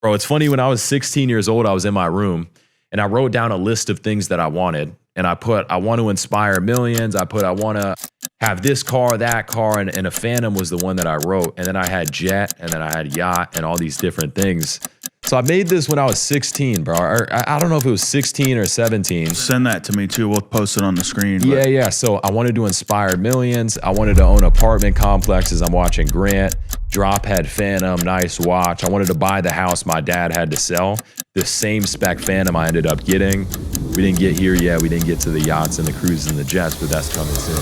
Bro, it's funny. When I was 16 years old, I was in my room and I wrote down a list of things that I wanted. And I put, I want to inspire millions. I put, I want to have this car, that car. And a Phantom was the one that I wrote. And then I had jet, and then I had yacht, and all these different things. So I made this when I was 16, bro. Or I don't know if it was 16 or 17. Send that to me too. We'll post it on the screen. Yeah. So I wanted to inspire millions. I wanted to own apartment complexes. I'm watching Grant. Drop head Phantom, nice watch. I wanted to buy the house my dad had to sell. The same spec Phantom I ended up getting. We didn't get here yet. We didn't get to the yachts and the cruises and the jets, but that's coming soon.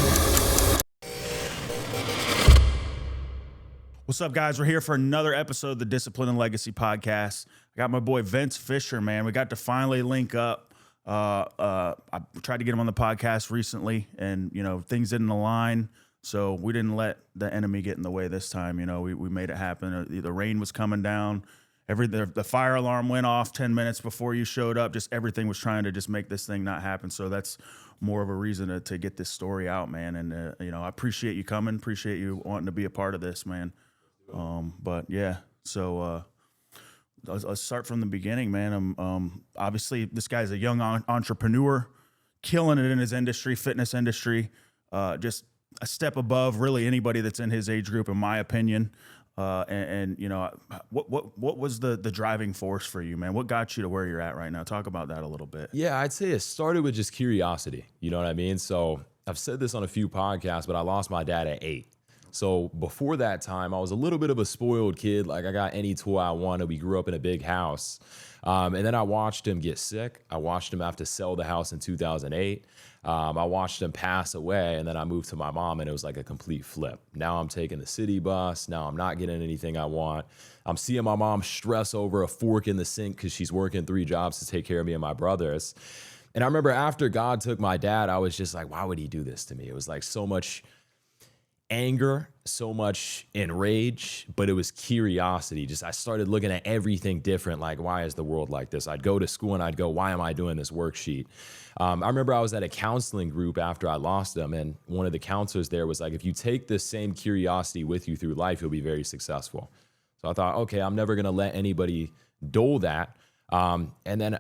What's up, guys? We're here for another episode of the Discipline and Legacy podcast. I got my boy Vince Fischer, man. We got to finally link up. I tried to get him on the podcast recently, and things didn't align. So we didn't let the enemy get in the way this time. We made it happen. The rain was coming down. The fire alarm went off 10 minutes before you showed up. Just everything was trying to just make this thing not happen. So that's more of a reason to get this story out, man. And, I appreciate you coming. Appreciate you wanting to be a part of this, man. But yeah, so let's start from the beginning, man. Obviously, this guy's a young entrepreneur, killing it in his industry, fitness industry, just a step above really anybody that's in his age group, in my opinion. What was the driving force for you, man? What got you to where you're at right now? Talk about that a little bit. Yeah, I'd say it started with just curiosity. You know what I mean? So I've said this on a few podcasts, but I lost my dad at 8. So before that time, I was a little bit of a spoiled kid. Like, I got any toy I wanted. We grew up in a big house. And then I watched him get sick. I watched him have to sell the house in 2008. I watched him pass away, and then I moved to my mom, and it was like a complete flip. Now I'm taking the city bus. Now I'm not getting anything I want. I'm seeing my mom stress over a fork in the sink because she's working 3 jobs to take care of me and my brothers. And I remember after God took my dad, I was just like, why would he do this to me? It was like so much anger, so much enrage, but it was curiosity. Just I started looking at everything different. Like, why is the world like this? I'd go to school and I'd go, why am I doing this worksheet? I remember I was at a counseling group after I lost him, and one of the counselors there was like, if you take this same curiosity with you through life, you'll be very successful. So I thought, okay, I'm never going to let anybody dole that. And then,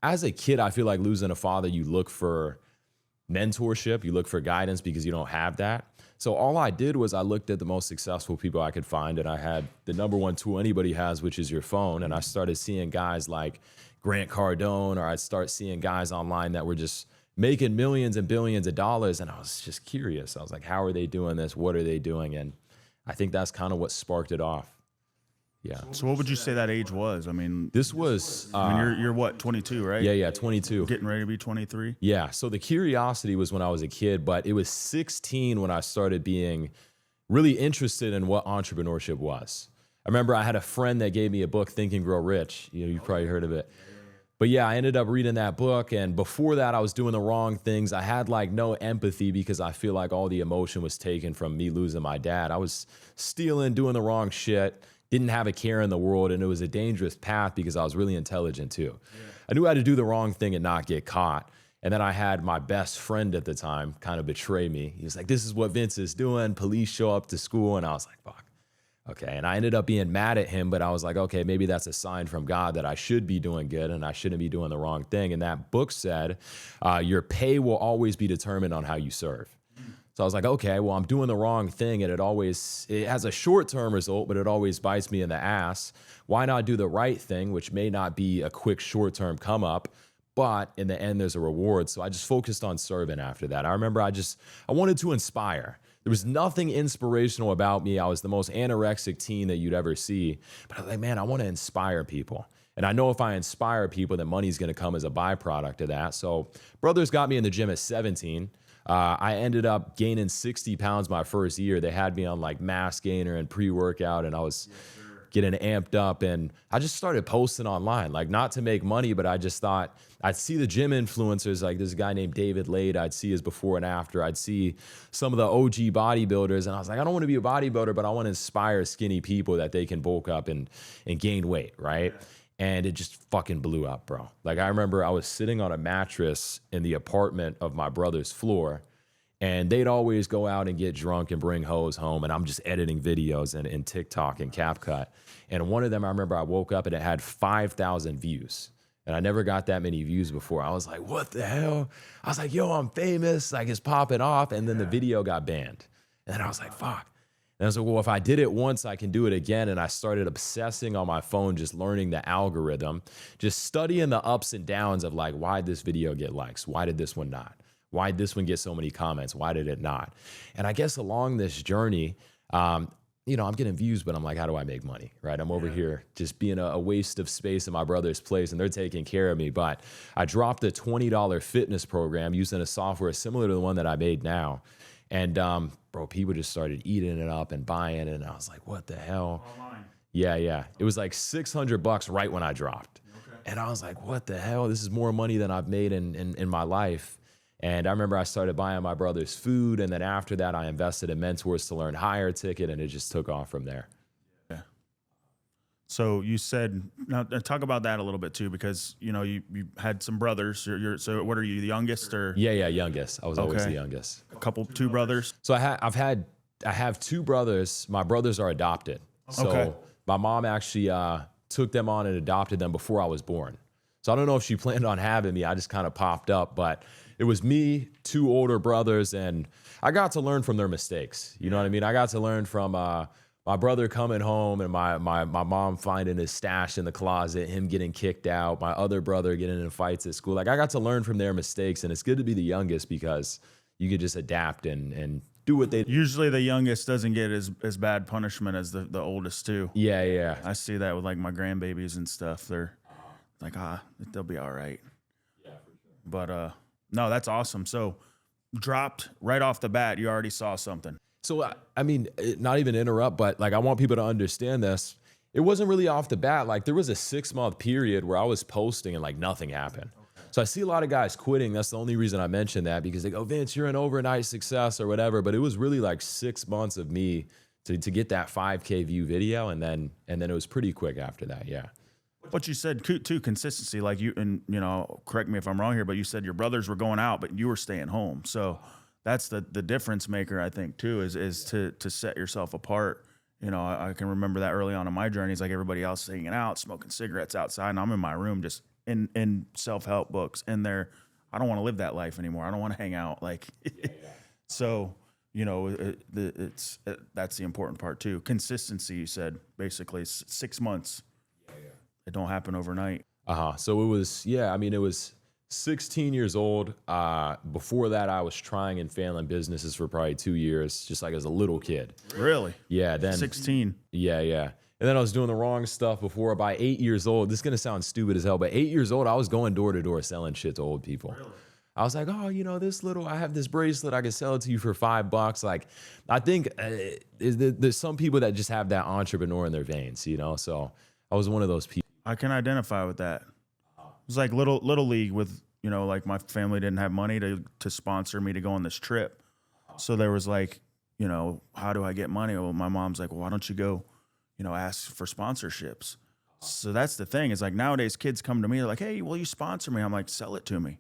as a kid, I feel like losing a father, you look for mentorship, you look for guidance because you don't have that. So all I did was I looked at the most successful people I could find, and I had the number one tool anybody has, which is your phone. And I started seeing guys like Grant Cardone, or I'd start seeing guys online that were just making millions and billions of dollars. And I was just curious. I was like, how are they doing this? What are they doing? And I think that's kind of what sparked it off. Yeah. So what would you say that age was? I mean, this was, you're what, 22, right? Yeah, 22. Getting ready to be 23? Yeah, so the curiosity was when I was a kid, but it was 16 when I started being really interested in what entrepreneurship was. I remember I had a friend that gave me a book, Think and Grow Rich. You've probably heard of it. But yeah, I ended up reading that book, and before that, I was doing the wrong things. I had like no empathy because I feel like all the emotion was taken from me losing my dad. I was stealing, doing the wrong shit. Didn't have a care in the world, and it was a dangerous path because I was really intelligent too. Yeah. I knew how to do the wrong thing and not get caught. And then I had my best friend at the time kind of betray me. He was like, this is what Vince is doing. Police show up to school. And I was like, fuck. Okay. And I ended up being mad at him, but I was like, okay, maybe that's a sign from God that I should be doing good and I shouldn't be doing the wrong thing. And that book said, your pay will always be determined on how you serve. So I was like, okay, well, I'm doing the wrong thing, and it has a short-term result, but it always bites me in the ass. Why not do the right thing, which may not be a quick short-term come up, but in the end, there's a reward. So I just focused on serving after that. I remember I wanted to inspire. There was nothing inspirational about me. I was the most anorexic teen that you'd ever see. But I was like, man, I want to inspire people. And I know if I inspire people, then money's going to come as a byproduct of that. So brothers got me in the gym at 17. I ended up gaining 60 pounds my first year. They had me on like mass gainer and pre-workout, and I was getting amped up, and I just started posting online, like not to make money, but I just thought I'd see the gym influencers, like this guy named David Lade. I'd see his before and after. I'd see some of the OG bodybuilders, and I was like, I don't want to be a bodybuilder, but I want to inspire skinny people that they can bulk up and gain weight, right? Yeah. And it just fucking blew up, bro. Like, I remember I was sitting on a mattress in the apartment of my brother's floor, And they'd always go out and get drunk and bring hoes home. And I'm just editing videos in TikTok and CapCut. And one of them, I remember I woke up and it had 5,000 views. And I never got that many views before. I was like, what the hell? I was like, yo, I'm famous. Like, it's popping off. And then the video got banned. And then I was like, fuck. And I was like, well, if I did it once, I can do it again. And I started obsessing on my phone, just learning the algorithm, just studying the ups and downs of like, why did this video get likes? Why did this one not? Why did this one get so many comments? Why did it not? And I guess along this journey, you know, I'm getting views, but I'm like, how do I make money, right? I'm over here just being a waste of space in my brother's place, and they're taking care of me. But I dropped a $20 fitness program using a software similar to the one that I made now. And bro, people just started eating it up and buying it. And I was like, what the hell? Online. Yeah. It was like $600 right when I dropped. Okay. And I was like, what the hell? This is more money than I've made in my life. And I remember I started buying my brother's food. And then after that, I invested in mentors to learn higher ticket, and it just took off from there. Yeah. So you said, now talk about that a little bit too, because, you know, you had some brothers. So what are you, the youngest or? Yeah, youngest. I was always the youngest. Two brothers? So I have two brothers. My brothers are adopted. So my mom actually took them on and adopted them before I was born. So I don't know if she planned on having me. I just kind of popped up, but it was me, two older brothers, and I got to learn from their mistakes. You know what I mean? I got to learn from my brother coming home and my mom finding his stash in the closet, him getting kicked out, my other brother getting in fights at school. Like, I got to learn from their mistakes, and it's good to be the youngest because you could just adapt and do what they do. Usually the youngest doesn't get as bad punishment as the oldest too. Yeah. I see that with like my grandbabies and stuff. They're like, they'll be all right. Yeah, for sure. But no, that's awesome. So dropped right off the bat, you already saw something. So, I mean, not even interrupt, but like, I want people to understand this. It wasn't really off the bat. Like, there was a 6-month period where I was posting and like nothing happened. Okay. So I see a lot of guys quitting. That's the only reason I mentioned that, because they go, Vince, you're an overnight success or whatever. But it was really like 6 months of me to get that 5K view video. And then it was pretty quick after that. Yeah. But you said too, consistency, like you, and you know, correct me if I'm wrong here, but you said your brothers were going out, but you were staying home. So that's the difference maker, I think, too, is to set yourself apart. You know, I can remember that early on in my journey. It's like everybody else hanging out, smoking cigarettes outside, and I'm in my room just in self-help books. And I don't want to live that life anymore. I don't want to hang out. Like, so, you know, that's the important part too. Consistency, you said, basically 6 months. It don't happen overnight. So it was 16 years old. Before that, I was trying and failing businesses for probably 2 years, just like as a little kid. Really? Yeah. Then 16. Yeah. And then I was doing the wrong stuff before. By 8 years old, this is gonna sound stupid as hell, but 8 years old, I was going door to door selling shit to old people. Really? I was like, oh, you know, I have this bracelet, I can sell it to you for $5. Like, I think there's some people that just have that entrepreneur in their veins, you know. So I was one of those people. I can identify with that. It was like little league with, you know, like my family didn't have money to sponsor me to go on this trip. So there was like, you know, how do I get money? Well, my mom's like, well, why don't you go, you know, ask for sponsorships? So that's the thing. Is like nowadays kids come to me, they're like, hey, will you sponsor me? I'm like, sell it to me.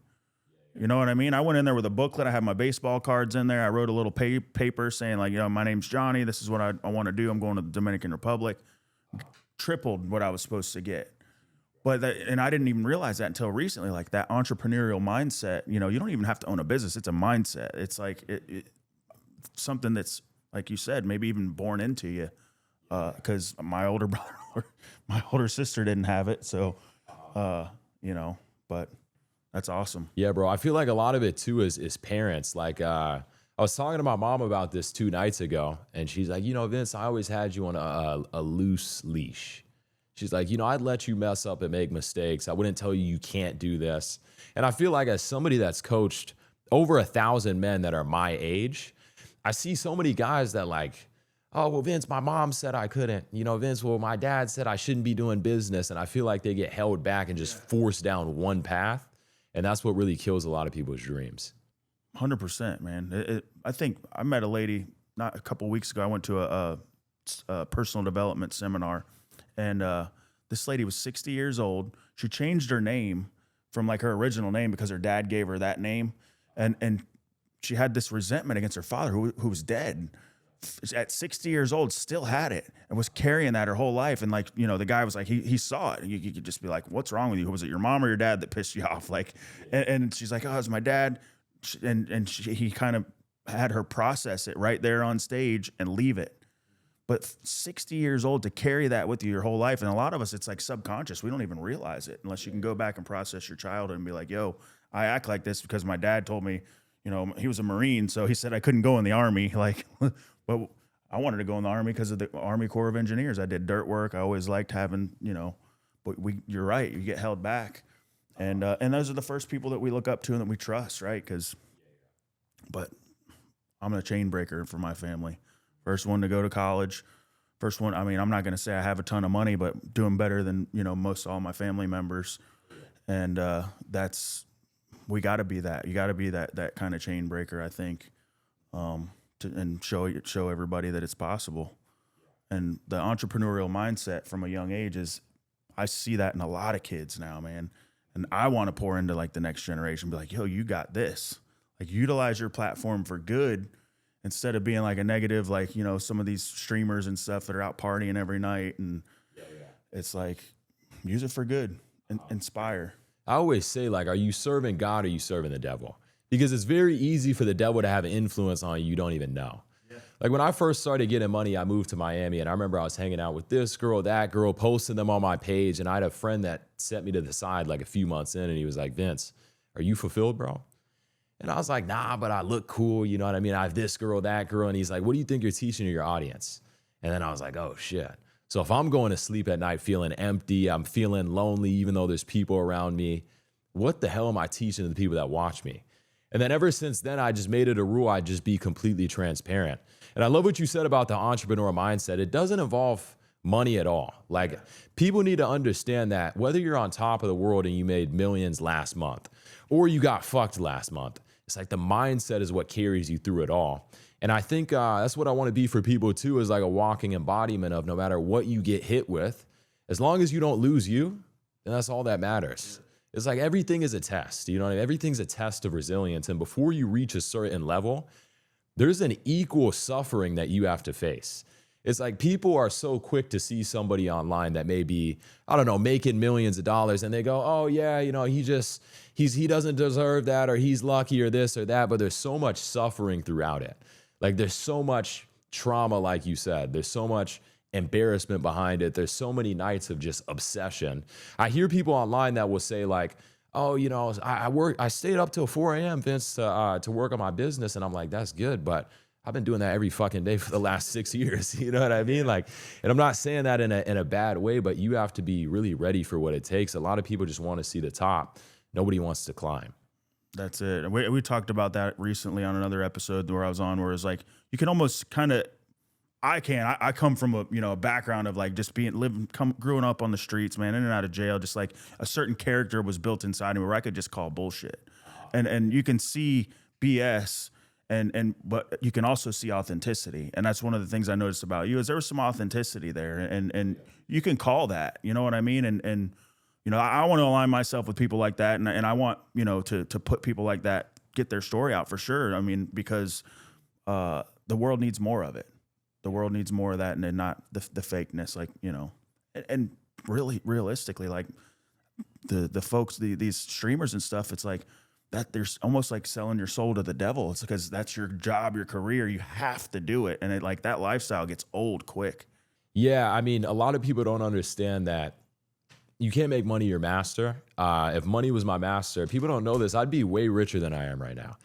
You know what I mean? I went in there with a booklet. I had my baseball cards in there. I wrote a little paper saying like, you know, my name's Jonnie. This is what I want to do. I'm going to the Dominican Republic. Tripled what I was supposed to get. But and I didn't even realize that until recently, like that entrepreneurial mindset, you know, you don't even have to own a business. It's a mindset. It's like something that's, like you said, maybe even born into you. Because my older brother or my older sister didn't have it. So, you know, but that's awesome. Yeah, bro. I feel like a lot of it too is parents. Like, I was talking to my mom about this 2 nights ago, and she's like, you know, Vince, I always had you on a loose leash. She's like, you know, I'd let you mess up and make mistakes. I wouldn't tell you can't do this. And I feel like as somebody that's coached over 1,000 men that are my age, I see so many guys that like, oh, well, Vince, my mom said I couldn't. You know, Vince, well, my dad said I shouldn't be doing business. And I feel like they get held back and just forced down one path. And that's what really kills a lot of people's dreams. 100%, man. I think I met a lady not a couple of weeks ago. I went to a personal development seminar. And this lady was 60 years old. She changed her name from like her original name because her dad gave her that name. And she had this resentment against her father who was dead at 60 years old, still had it and was carrying that her whole life. And like, the guy was like, he saw it. And you could just be like, what's wrong with you? Was it your mom or your dad that pissed you off? Like, and she's like, oh, it was my dad. He kind of had her process it right there on stage and leave it. But 60 years old to carry that with you your whole life. And a lot of us, it's like subconscious. We don't even realize it unless you can go back and process your childhood and be like, yo, I act like this because my dad told me, he was a Marine. So he said I couldn't go in the Army. Like, but I wanted to go in the Army because of the Army Corps of Engineers. I did dirt work. I always liked having, but you're right. You get held back. And those are the first people that we look up to and that we trust, right? But I'm a chain breaker for my family. First one to go to college. First one, I mean, I'm not going to say I have a ton of money, but doing better than, most all my family members. And we got to be that. You got to be that kind of chain breaker, I think. And show everybody that it's possible. And the entrepreneurial mindset from a young age I see that in a lot of kids now, man. And I want to pour into like the next generation, be like, yo, you got this. Like, utilize your platform for good instead of being like a negative, like, some of these streamers and stuff that are out partying every night. And it's like, use it for good and inspire. I always say, like, are you serving God or are you serving the devil? Because it's very easy for the devil to have an influence on you don't even know. Yeah. Like when I first started getting money, I moved to Miami, and I remember I was hanging out with this girl, that girl, posting them on my page, and I had a friend that set me to the side like a few months in, and he was like, Vince, are you fulfilled, bro? And I was like, nah, but I look cool, you know what I mean? I have this girl, that girl, and he's like, what do you think you're teaching to your audience? And then I was like, oh, shit. So if I'm going to sleep at night feeling empty, I'm feeling lonely, even though there's people around me, what the hell am I teaching to the people that watch me? And then ever since then, I just made it a rule. I just be completely transparent. And I love what you said about the entrepreneur mindset. It doesn't involve money at all. Like, people need to understand that whether you're on top of the world and you made millions last month or you got fucked last month, it's like the mindset is what carries you through it all. And I think that's what I want to be for people too, is like a walking embodiment of no matter what you get hit with, as long as you don't lose you, then that's all that matters. It's like everything is a test, you know what I mean? Everything's a test of resilience. And before you reach a certain level, there's an equal suffering that you have to face. It's like people are so quick to see somebody online that may be, I don't know, making millions of dollars, and they go, oh yeah, he doesn't deserve that, or he's lucky, or this or that. But there's so much suffering throughout it. Like, there's so much trauma, like you said. There's so much embarrassment behind it. There's so many nights of just obsession. I hear people online that will say like, oh, I stayed up till 4 a.m., Vince, to work on my business. And I'm like, that's good, but I've been doing that every fucking day for the last 6 years. You know what I mean? Like, and I'm not saying that in a bad way, but you have to be really ready for what it takes. A lot of people just want to see the top. Nobody wants to climb. That's it. We talked about that recently on another episode where I was on, where it's like, you can almost kind of, I come from a background of like just growing up on the streets, man, in and out of jail. Just like a certain character was built inside of me where I could just call bullshit, and you can see BS, but you can also see authenticity, and that's one of the things I noticed about you is there was some authenticity there, and you can call that, you know what I mean, and I want to align myself with people like that, and I want to put people like that get their story out for sure. I mean, because the world needs more of it. The world needs more of that, and not the fakeness, like, and really realistically, like the folks, these streamers and stuff, it's like that there's almost like selling your soul to the devil. It's because that's your job, your career. You have to do it. And like that lifestyle gets old quick. Yeah. I mean, a lot of people don't understand that you can't make money your master. If money was my master, people don't know this, I'd be way richer than I am right now.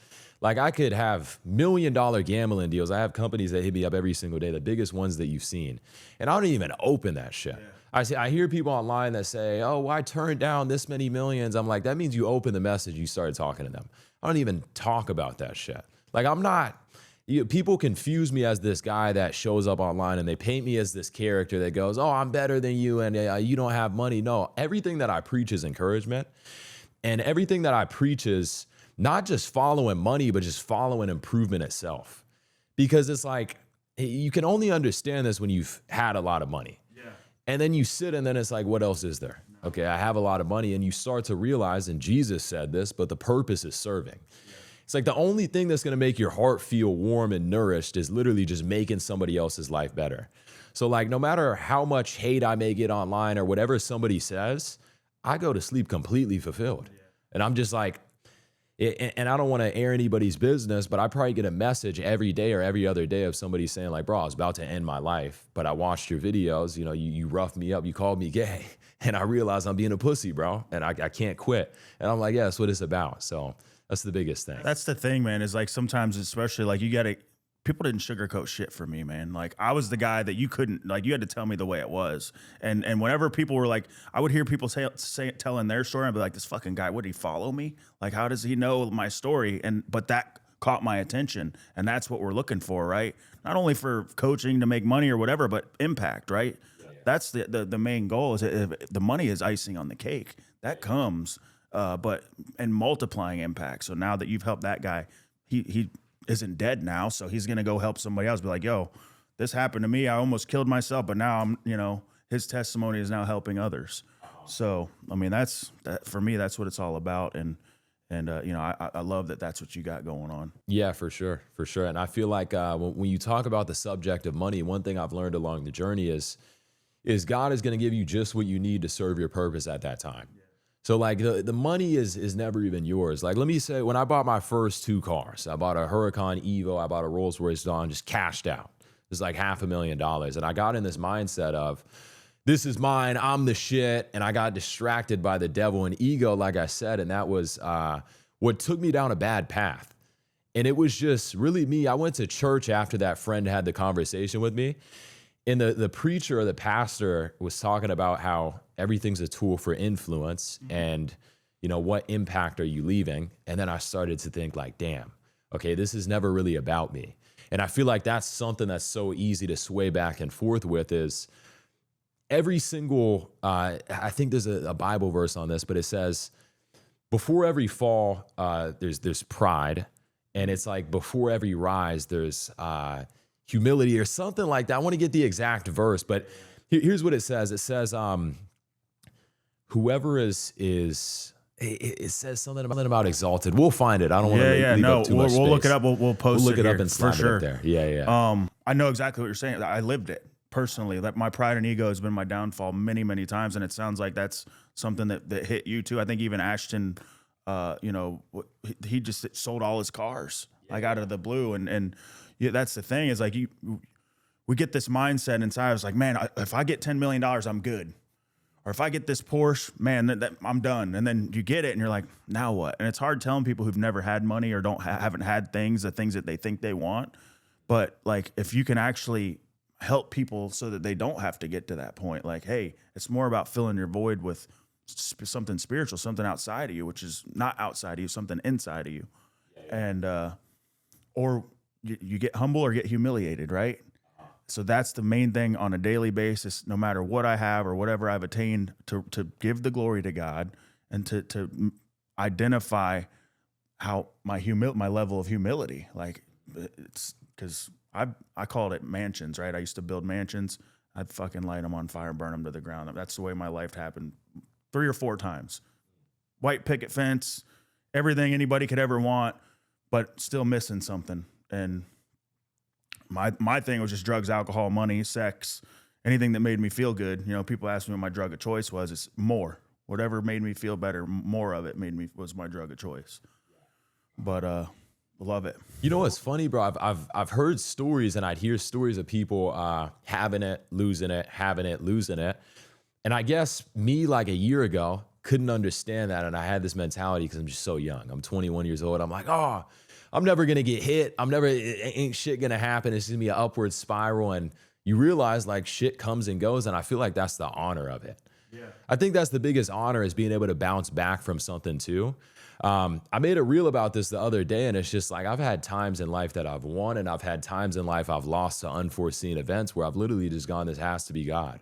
Like, I could have $1 million gambling deals. I have companies that hit me up every single day, the biggest ones that you've seen. And I don't even open that shit. Yeah. I hear people online that say, oh, why turn down this many millions? I'm like, that means you open the message, you started talking to them. I don't even talk about that shit. Like, I'm not, people confuse me as this guy that shows up online and they paint me as this character that goes, oh, I'm better than you and you don't have money. No, everything that I preach is encouragement. And everything that I preach is not just following money, but just following improvement itself. Because it's like, you can only understand this when you've had a lot of money. Yeah. And then you sit and then it's like, what else is there? No. Okay, I have a lot of money. And you start to realize, and Jesus said this, but the purpose is serving. Yeah. It's like the only thing that's going to make your heart feel warm and nourished is literally just making somebody else's life better. So like, no matter how much hate I may get online or whatever somebody says, I go to sleep completely fulfilled. And I'm just like, and I don't want to air anybody's business, but I probably get a message every day or every other day of somebody saying like, bro, I was about to end my life, but I watched your videos, you know, you roughed me up, you called me gay, and I realized I'm being a pussy, bro, and I can't quit. And I'm like, yeah, that's what it's about. So that's the biggest thing. That's the thing, man, is like sometimes, especially like people didn't sugarcoat shit for me, man. Like I was the guy that you couldn't, like you had to tell me the way it was. And whenever people were like, I would hear people telling their story, I'd be like, this fucking guy, would he follow me? Like, how does he know my story? But that caught my attention. And that's what we're looking for, right? Not only for coaching to make money or whatever, but impact, right? Yeah. That's the main goal. Is the money is icing on the cake. That comes, but multiplying impact. So now that you've helped that guy, he isn't dead now, so he's gonna go help somebody else. Be like, yo, this happened to me. I almost killed myself, but now I'm, you know, his testimony is now helping others. So, I mean, that for me, that's what it's all about. And you know, I love that that's what you got going on. Yeah, for sure. And I feel like when you talk about the subject of money, one thing I've learned along the journey is God is going to give you just what you need to serve your purpose at that time. Yeah. So like the money is never even yours. Like, let me say, when I bought my first 2 cars, I bought a Huracan Evo, I bought a Rolls Royce Dawn, just cashed out. It was like $500,000. And I got in this mindset of, this is mine, I'm the shit. And I got distracted by the devil and ego, like I said. And that was what took me down a bad path. And it was just really me. I went to church after that friend had the conversation with me. And the preacher or the pastor was talking about how everything's a tool for influence and, you know, what impact are you leaving? And then I started to think like, damn, okay, this is never really about me. And I feel like that's something that's so easy to sway back and forth with is every single, I think there's a Bible verse on this, but it says, before every fall, there's pride. And it's like before every rise, there's humility or something like that. I want to get the exact verse, but here's what it says. It says, whoever it says something about exalted. We'll find it. I don't want to leave up too much space. We'll look it up. We'll post look it up and slap it up there. Yeah. I know exactly what you're saying. I lived it personally. That my pride and ego has been my downfall many, many times. And it sounds like that's something that hit you too. I think even Ashton, you know, he just sold all his cars like out of the blue. And yeah, that's the thing is like we get this mindset inside. I was like, man, if I get $10 million, I'm good. Or if I get this Porsche, man, I'm done. And then you get it and you're like, now what? And it's hard telling people who've never had money or haven't had the things that they think they want. But like, if you can actually help people so that they don't have to get to that point, like, hey, it's more about filling your void with something spiritual, something outside of you, which is not outside of you, something inside of you. And, or you get humble or get humiliated, right? So that's the main thing on a daily basis, no matter what I have or whatever I've attained, to give the glory to God and to identify how my level of humility. Like, it's because I called it mansions, right? I used to build mansions. I'd fucking light them on fire, burn them to the ground. That's the way my life happened 3 or 4 times. White picket fence, everything anybody could ever want, but still missing something. And my thing was just drugs, alcohol, money, sex, anything that made me feel good. You know, people ask me what my drug of choice was. It's more. Whatever made me feel better, more of it was my drug of choice. But love it. You know what's funny, bro? I've heard stories, and I'd hear stories of people having it, losing it, having it, losing it. And I guess me, like a year ago, couldn't understand that. And I had this mentality because I'm just so young. I'm 21 years old. I'm like, oh, I'm never going to get hit. Ain't shit going to happen. It's going to be an upward spiral. And you realize like shit comes and goes. And I feel like that's the honor of it. Yeah. I think that's the biggest honor, is being able to bounce back from something too. I made a reel about this the other day, and it's just like, I've had times in life that I've won, and I've had times in life I've lost to unforeseen events where I've literally just gone, this has to be God.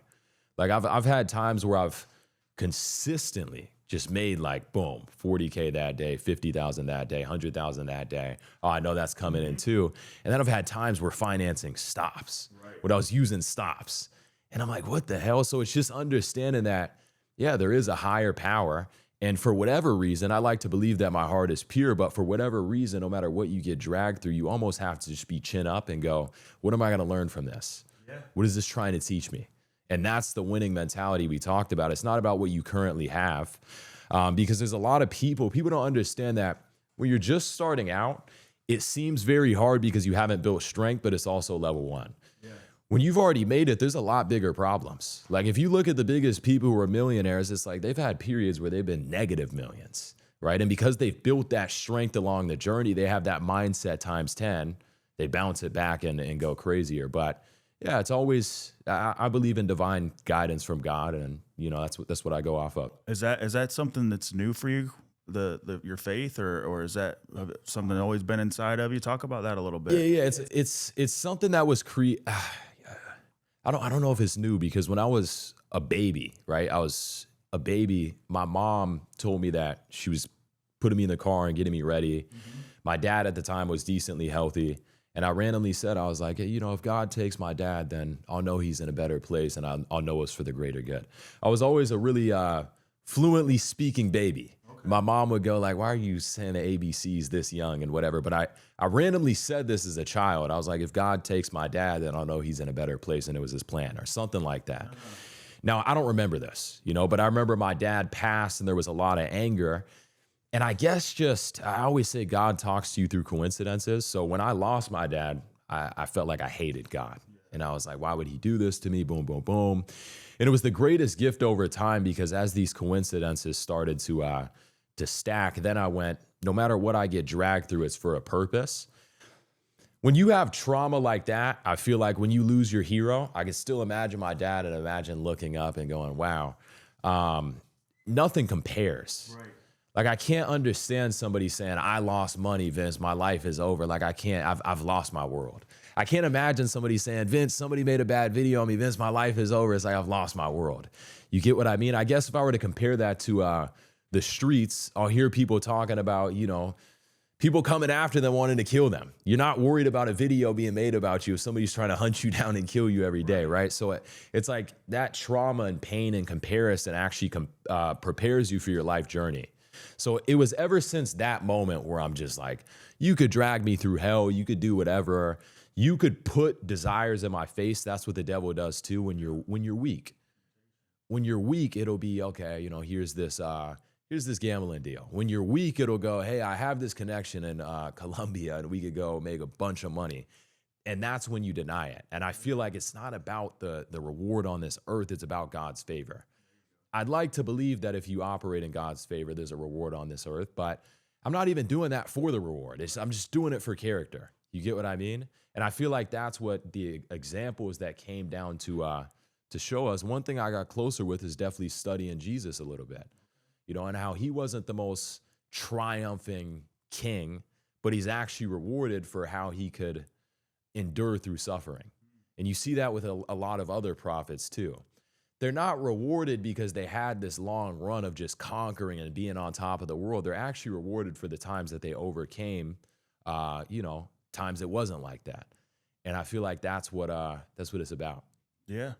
Like I've had times where I've consistently just made like, boom, 40K that day, 50,000 that day, 100,000 that day. Oh, I know that's coming in too. And then I've had times where financing stops, when I was using stops. And I'm like, what the hell? So it's just understanding that, yeah, there is a higher power. And for whatever reason, I like to believe that my heart is pure, but for whatever reason, no matter what you get dragged through, you almost have to just be chin up and go, what am I going to learn from this? Yeah. What is this trying to teach me? And that's the winning mentality we talked about. It's not about what you currently have, because there's a lot of people don't understand that when you're just starting out, it seems very hard because you haven't built strength, but it's also level one. When you've already made it, there's a lot bigger problems. Like if you look at the biggest people who are millionaires, it's like they've had periods where they've been negative millions, right? And because they've built that strength along the journey, they have that mindset times 10, they bounce it back and go crazier. But yeah, it's always, I believe in divine guidance from God, and that's what I go off of. Is that something that's new for you? Your faith, or is that something that always been inside of you? Talk about that a little bit. Yeah, it's something that was I don't know if it's new, because when I was a baby, right? I was a baby. My mom told me that she was putting me in the car and getting me ready. Mm-hmm. My dad at the time was decently healthy. And I randomly said, I was like, hey, if God takes my dad, then I'll know he's in a better place, and I'll know it's for the greater good. I was always a really fluently speaking baby. Okay. My mom would go like, why are you saying the ABCs this young and whatever? But I randomly said this as a child. I was like, if God takes my dad, then I'll know he's in a better place, and it was his plan, or something like that. Uh-huh. Now, I don't remember this, but I remember my dad passed and there was a lot of anger. And I guess I always say God talks to you through coincidences. So when I lost my dad, I felt like I hated God. And I was like, why would he do this to me? Boom, boom, boom. And it was the greatest gift over time, because as these coincidences started to stack, then I went, no matter what I get dragged through, it's for a purpose. When you have trauma like that, I feel like when you lose your hero, I can still imagine my dad and imagine looking up and going, wow, nothing compares. Right. Like, I can't understand somebody saying, I lost money, Vince, my life is over. Like, I've lost my world. I can't imagine somebody saying, Vince, somebody made a bad video on me, Vince, my life is over. It's like, I've lost my world. You get what I mean? I guess if I were to compare that to the streets, I'll hear people talking about, people coming after them wanting to kill them. You're not worried about a video being made about you if somebody's trying to hunt you down and kill you every day, right? So it's like that trauma and pain and comparison actually prepares you for your life journey. So it was ever since that moment where I'm just like, you could drag me through hell, you could do whatever, you could put desires in my face. That's what the devil does too when you're weak. When you're weak, it'll be, okay, here's this gambling deal. When you're weak, it'll go, hey, I have this connection in Colombia and we could go make a bunch of money. And that's when you deny it. And I feel like it's not about the reward on this earth, it's about God's favor. I'd like to believe that if you operate in God's favor, there's a reward on this earth, but I'm not even doing that for the reward. I'm just doing it for character. You get what I mean? And I feel like that's what the examples that came down to show us. One thing I got closer with is definitely studying Jesus a little bit, and how he wasn't the most triumphing king, but he's actually rewarded for how he could endure through suffering. And you see that with a lot of other prophets too. They're not rewarded because they had this long run of just conquering and being on top of the world. They're actually rewarded for the times that they overcame, times it wasn't like that. And I feel like that's what it's about. Yeah.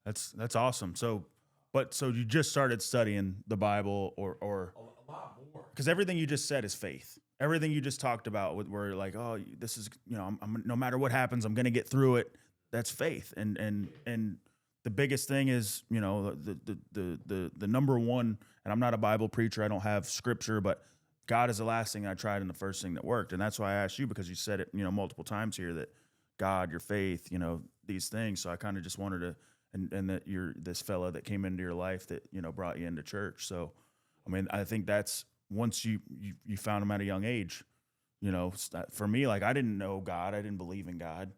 That's awesome. So you just started studying the Bible or a lot more. Because everything you just said is faith. Everything you just talked about where like, oh, this is, I'm no matter what happens, I'm going to get through it. That's faith. And the biggest thing is, the number one, and I'm not a Bible preacher, I don't have scripture, but God is the last thing I tried and the first thing that worked. And that's why I asked you, because you said it, multiple times here, that God, your faith, these things. So I kind of just wanted to, and that you're this fella that came into your life that, brought you into church. So, I mean, I think that's once you found him at a young age, for me, like, I didn't know God. I didn't believe in God.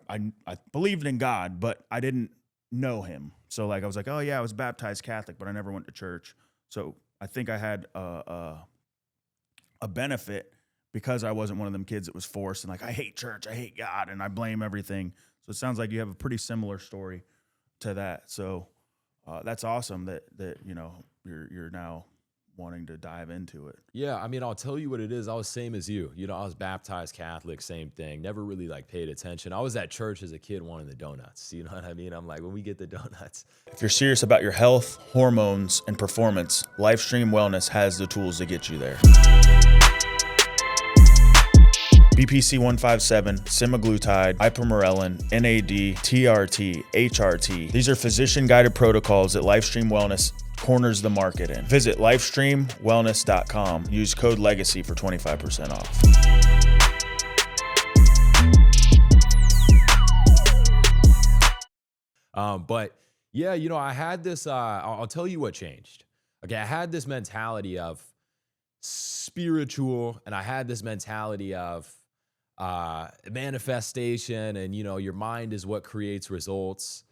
I believed in God, but I didn't know him. So like, I was like, oh yeah, I was baptized Catholic, but I never went to church. So I think I had a benefit because I wasn't one of them kids that was forced and like, I hate church, I hate God, and I blame everything. So it sounds like you have a pretty similar story to that. So that's awesome that you're now wanting to dive into it. Yeah, I mean, I'll tell you what it is. I was same as you. You know, I was baptized Catholic, same thing. Never really like paid attention. I was at church as a kid wanting the donuts. You know what I mean? I'm like, when we get the donuts. If you're serious about your health, hormones, and performance, Lifestream Wellness has the tools to get you there. BPC 157, semaglutide, ipamorelin, NAD, TRT, HRT. These are physician-guided protocols that Lifestream Wellness corners the market in. Visit lifestreamwellness.com. Use code LEGACY for 25% off. But yeah, you know, I had this, I'll tell you what changed. Okay, I had this mentality of spiritual, and I had this mentality of manifestation, and, you know, your mind is what creates results.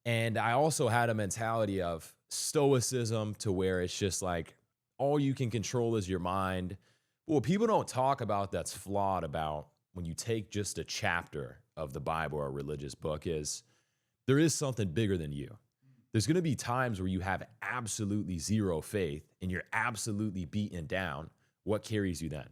And I also had a mentality of Stoicism, to where it's just like all you can control is your mind. Well, people don't talk about that's flawed about when you take just a chapter of the Bible or a religious book is there is something bigger than you. There's going to be times where you have absolutely zero faith and you're absolutely beaten down. What carries you then?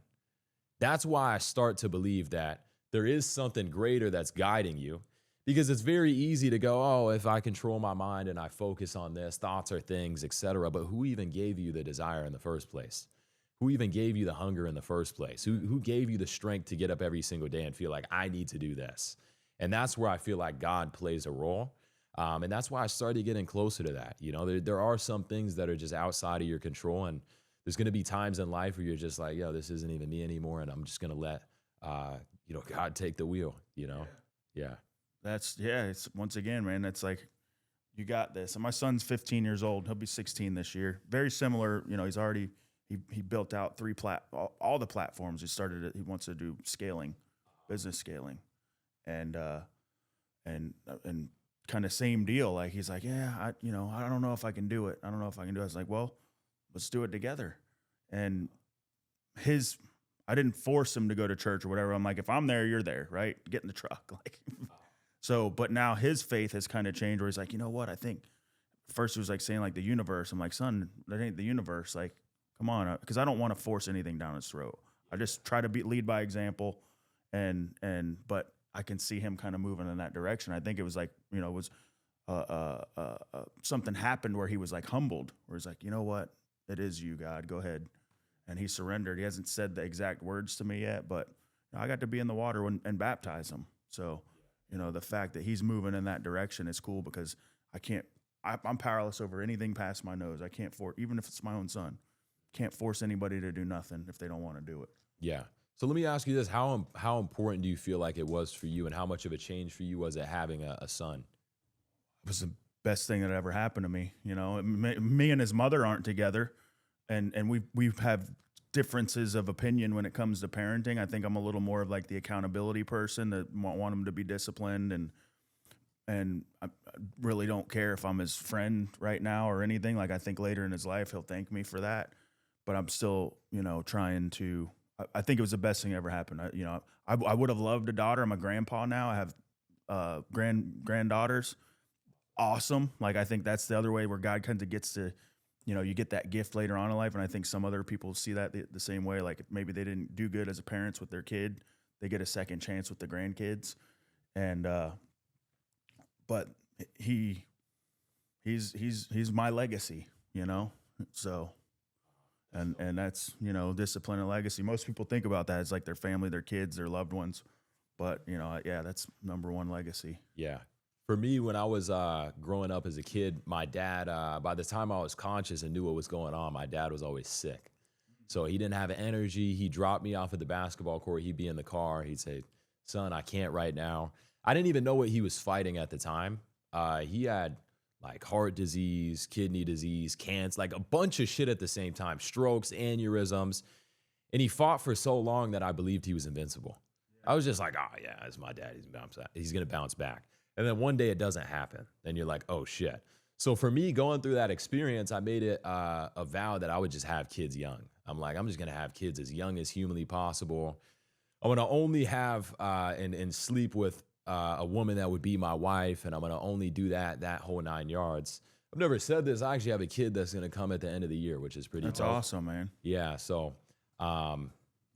That's why I start to believe that there is something greater that's guiding you, because it's very easy to go, oh, if I control my mind and I focus on this, thoughts are things, etc. But who even gave you the desire in the first place? Who even gave you the hunger in the first place? Who gave you the strength to get up every single day and feel like I need to do this? And that's where I feel like God plays a role. And that's why I started getting closer to that. You know, there are some things that are just outside of your control. And there's going to be times in life where you're just like, yo, this isn't even me anymore. And I'm just going to let, God take the wheel, you know? Yeah. It's once again, man, it's like, you got this. And my son's 15 years old. He'll be 16 this year. Very similar. You know, he's already, he built out all the platforms. He wants to do scaling, business scaling. And kind of same deal. Like, he's like, yeah, I don't know if I can do it. I was like, well, let's do it together. And I didn't force him to go to church or whatever. I'm like, if I'm there, you're there, right? Get in the truck. Like, so, but now his faith has kind of changed where he's like, you know what? I think first he was like saying like the universe. I'm like, son, that ain't the universe. Like, come on. Cause I don't want to force anything down his throat. I just try to lead by example. But I can see him kind of moving in that direction. I think it was like, you know, it was something happened where he was like humbled, where he's like, you know what? It is you, God, go ahead. And he surrendered. He hasn't said the exact words to me yet, but I got to be in the water and baptize him. So, you know, the fact that he's moving in that direction is cool, because I'm powerless over anything past my nose. I can't even if it's my own son, can't force anybody to do nothing if they don't want to do it. Yeah. So let me ask you this. How important do you feel like it was for you, and how much of a change for you was it having a son? It was the best thing that ever happened to me. You know, me and his mother aren't together, and we have differences of opinion when it comes to parenting. I think I'm a little more of like the accountability person that want him to be disciplined, and I really don't care if I'm his friend right now or anything. Like, I think later in his life he'll thank me for that, but I'm still, you know, trying to. I think it was the best thing that ever happened. I would have loved a daughter. I'm a grandpa now. I have granddaughters. Awesome. Like, I think that's the other way where God kind of gets to, you know, you get that gift later on in life. And I think some other people see that the same way. Like, if maybe they didn't do good as a parents with their kid, they get a second chance with the grandkids. And, but he's my legacy, you know? So, and that's, you know, discipline and legacy. Most people think about that as like their family, their kids, their loved ones. But, you know, yeah, that's number one legacy. Yeah. For me, when I was growing up as a kid, my dad, by the time I was conscious and knew what was going on, my dad was always sick. So he didn't have energy. He dropped me off at the basketball court. He'd be in the car. He'd say, son, I can't right now. I didn't even know what he was fighting at the time. He had like heart disease, kidney disease, cancer, like a bunch of shit at the same time, strokes, aneurysms. And he fought for so long that I believed he was invincible. I was just like, oh yeah, it's my dad. He's going to bounce back. And then one day it doesn't happen. Then you're like, oh shit. So for me, going through that experience, I made it a vow that I would just have kids young. I'm like, I'm just going to have kids as young as humanly possible. I'm going to only have and sleep with a woman that would be my wife, and I'm going to only do that whole 9 yards. I've never said this. I actually have a kid that's going to come at the end of the year, which is pretty That's dope. awesome, man. Yeah. So,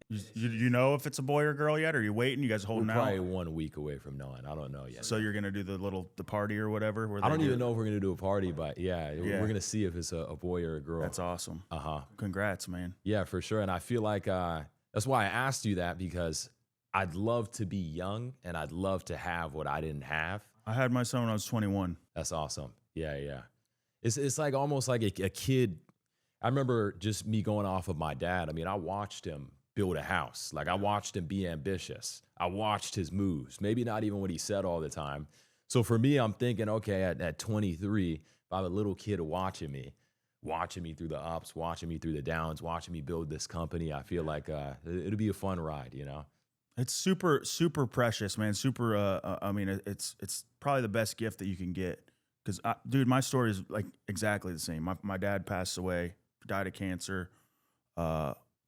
You know if it's a boy or girl yet? Or are you waiting? You guys we're holding probably out? 1 week away from knowing. I don't know yet. So you're gonna do the party or whatever? Where I don't they even do- know if we're going to do a party, but yeah, Yeah. we're going to see if it's a boy or a girl. That's awesome. Uh-huh. Congrats, man. Yeah, for sure. And I feel like that's why I asked you that, because I'd love to be young and I'd love to have what I didn't have. I had my son when I was 21. That's awesome. Yeah, yeah. It's like almost like a kid. I remember just me going off of my dad. I mean, I watched him build a house. Like I watched him be ambitious. I watched his moves, maybe not even what he said all the time. So for me, I'm thinking, okay, at 23, if I have a little kid watching me through the ups, watching me through the downs, watching me build this company, I feel like it'll be a fun ride, you know? It's super, super precious, man. Super. I mean, it's probably the best gift that you can get. Because, dude, my story is like exactly the same. My dad passed away, died of cancer.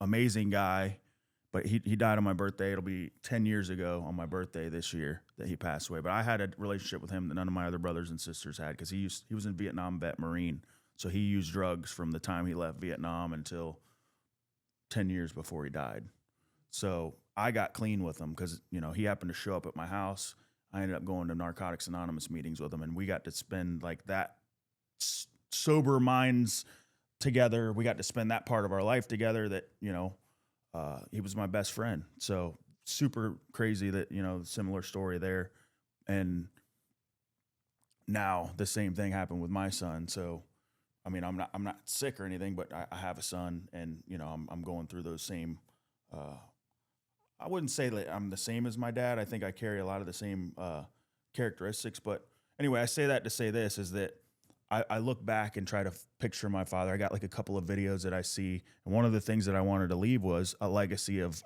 Amazing guy, but he died on my birthday. It'll be 10 years ago on my birthday this year that he passed away. But I had a relationship with him that none of my other brothers and sisters had, because he was a Vietnam vet Marine. So he used drugs from the time he left Vietnam until 10 years before he died. So I got clean with him because, you know, he happened to show up at my house. I ended up going to Narcotics Anonymous meetings with him, and we got to spend like that sober minds together. We got to spend that part of our life together that, you know, he was my best friend. So super crazy that, you know, similar story there. And now the same thing happened with my son. So, I mean, I'm not sick or anything, but I have a son, and, you know, I'm going through those same, I wouldn't say that I'm the same as my dad. I think I carry a lot of the same characteristics. But anyway, I say that to say this is that I look back and try to picture my father. I got like a couple of videos that I see. And one of the things that I wanted to leave was a legacy of,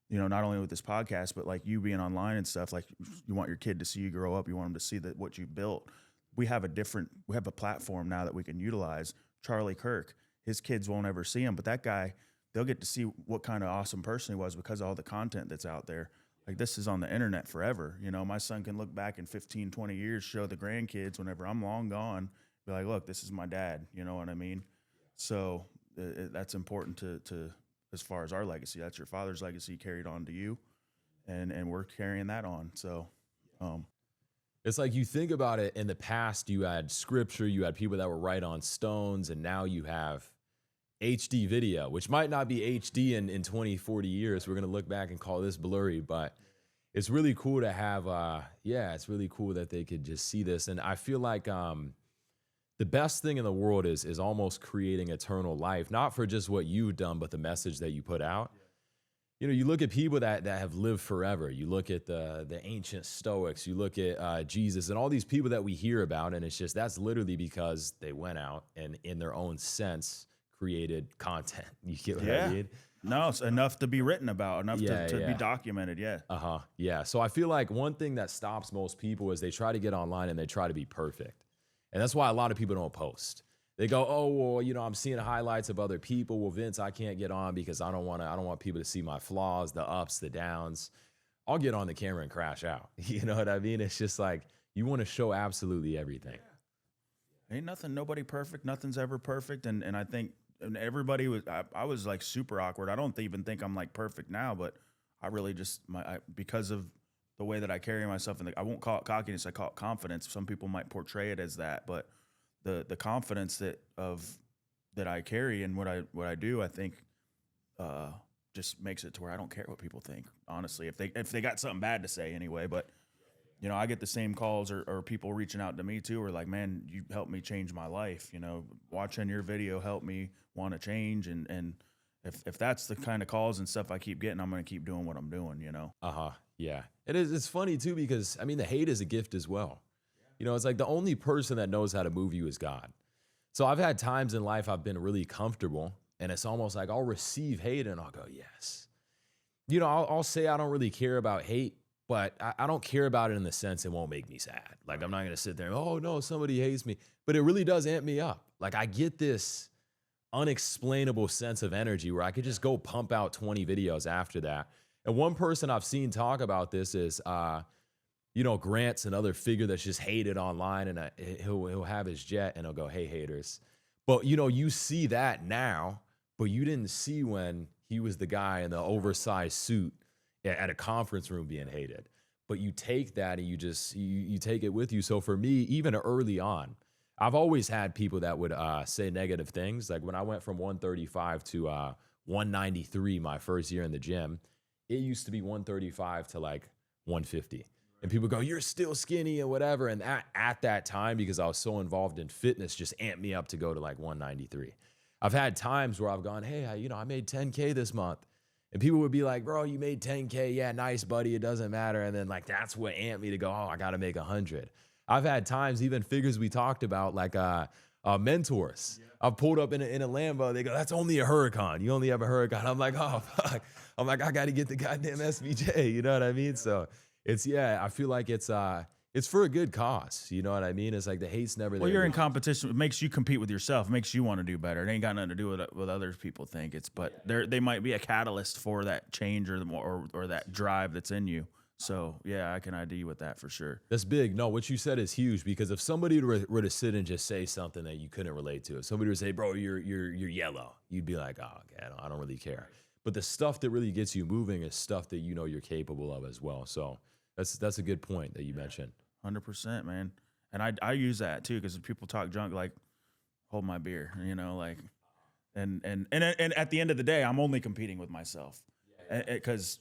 you know, not only with this podcast, but like you being online and stuff. Like, you want your kid to see you grow up. You want them to see that what you built. We have a platform now that we can utilize. Charlie Kirk, his kids won't ever see him, but that guy, they'll get to see what kind of awesome person he was because of all the content that's out there. Like, this is on the internet forever. You know, my son can look back in 15, 20 years, show the grandkids whenever I'm long gone, be like, look, this is my dad. You know what I mean? So that's important to as far as our legacy. That's your father's legacy carried on to you, and we're carrying that on. So it's like, you think about it, in the past, you had scripture, you had people that were right on stones, and now you have HD video, which might not be HD in 20, 40 years. We're going to look back and call this blurry, but it's really cool to have, it's really cool that they could just see this. And I feel like the best thing in the world is almost creating eternal life, not for just what you've done, but the message that you put out. You know, you look at people that have lived forever. You look at the ancient Stoics. You look at Jesus and all these people that we hear about, and it's just, that's literally because they went out and, in their own sense, created content. You get what I mean? No, it's enough to be written about, enough to be documented. Yeah. Yeah. So I feel like one thing that stops most people is they try to get online and they try to be perfect. And that's why a lot of people don't post. They go, oh, well, you know, I'm seeing highlights of other people. Well, Vince, I can't get on because I don't want people to see my flaws, the ups, the downs. I'll get on the camera and crash out. You know what I mean? It's just like, you want to show absolutely everything. Ain't nobody perfect. Nothing's ever perfect. And I think everybody was, I was like super awkward. I don't even think I'm like perfect now, but I really just, because of the way that I carry myself, and I won't call it cockiness, I call it confidence. Some people might portray it as that, but the confidence that I carry and what I do, I think just makes it to where I don't care what people think, honestly, if they got something bad to say anyway. But, you know, I get the same calls or people reaching out to me too, or like, man, you helped me change my life. You know, watching your video helped me want to change. And if that's the kind of calls and stuff I keep getting, I'm going to keep doing what I'm doing, you know? Yeah. It's funny too, because I mean, the hate is a gift as well. You know, it's like the only person that knows how to move you is God. So I've had times in life I've been really comfortable, and it's almost like I'll receive hate and I'll go, yes. You know, I'll say I don't really care about hate, but I don't care about it in the sense it won't make me sad. Like, I'm not going to sit there and, oh no, somebody hates me. But it really does amp me up. Like, I get this unexplainable sense of energy where I could just go pump out 20 videos after that. And one person I've seen talk about this is, Grant's another figure that's just hated online, and he'll have his jet and he'll go, "Hey, haters." But, you see that now, but you didn't see when he was the guy in the oversized suit at a conference room being hated. But you take that and you take it with you. So for me, even early on, I've always had people that would say negative things. Like when I went from 135 to 193 my first year in the gym, it used to be 135 to like 150. And people go, "You're still skinny," and whatever. And at that time, because I was so involved in fitness, just amped me up to go to like 193. I've had times where I've gone, "Hey, I made 10K this month." And people would be like, "Bro, you made 10K. Yeah, nice, buddy. It doesn't matter." And then like, that's what amped me to go, "Oh, I got to make 100. I've had times, even figures we talked about, like mentors. Yeah. I've pulled up in a Lambo. They go, "That's only a Huracan. You only have a Huracan." I'm like, "Oh, fuck." I'm like, "I got to get the goddamn SVJ." You know what I mean? So I feel like it's for a good cause. You know what I mean? It's like the hate's never there. Well, you're in competition. It makes you compete with yourself. It makes you want to do better. It ain't got nothing to do with what other people think. But they might be a catalyst for that change or that drive that's in you. So yeah, I can ID with that for sure. That's big. No, what you said is huge, because if somebody were to sit and just say something that you couldn't relate to, if somebody would say, "Bro, you're yellow," you'd be like, "Oh, okay, I don't really care." But the stuff that really gets you moving is stuff that you're capable of as well. So that's a good point that you mentioned. 100%, man. And I use that too, because people talk junk, like, hold my beer, like, and at the end of the day, I'm only competing with myself, because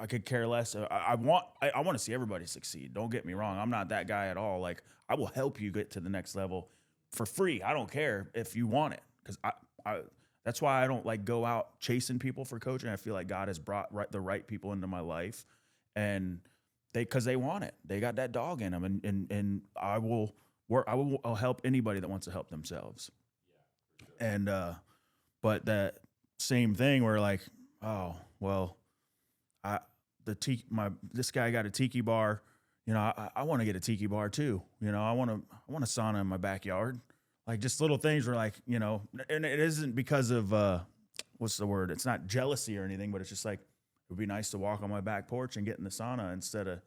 I could care less. I want to see everybody succeed. Don't get me wrong. I'm not that guy at all. Like, I will help you get to the next level for free. I don't care if you want it, because that's why I don't like go out chasing people for coaching. I feel like God has brought the right people into my life, and because they want it. They got that dog in them, and I will work. I'll help anybody that wants to help themselves. Yeah, for sure. And but that same thing where like, oh well, this guy got a tiki bar. I want to get a tiki bar too. I want a sauna in my backyard. Like, just little things where like, and it isn't because of what's the word? It's not jealousy or anything, but it's just like, it would be nice to walk on my back porch and get in the sauna instead of,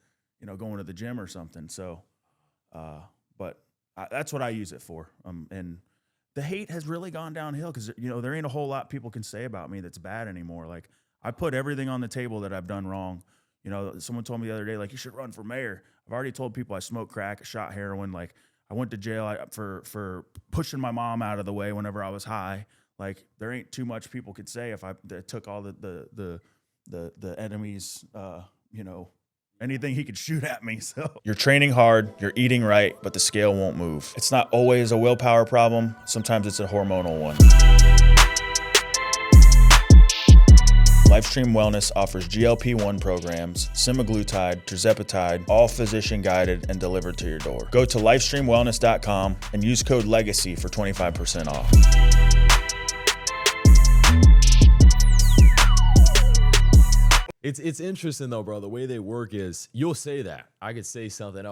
going to the gym or something. So, but that's what I use it for. And the hate has really gone downhill because, there ain't a whole lot people can say about me that's bad anymore. Like, I put everything on the table that I've done wrong. Someone told me the other day, like, you should run for mayor. I've already told people I smoked crack, I shot heroin. Like, I went to jail for pushing my mom out of the way whenever I was high. Like, there ain't too much people could say if I took all the enemy's, anything he could shoot at me. So you're training hard, you're eating right, but the scale won't move. It's not always a willpower problem. Sometimes it's a hormonal one. Lifestream Wellness offers GLP-1 programs, semaglutide, tirzepatide, all physician-guided and delivered to your door. Go to lifestreamwellness.com and use code LEGACY for 25% off. It's interesting though, bro. The way they work is you'll say that. I could say something,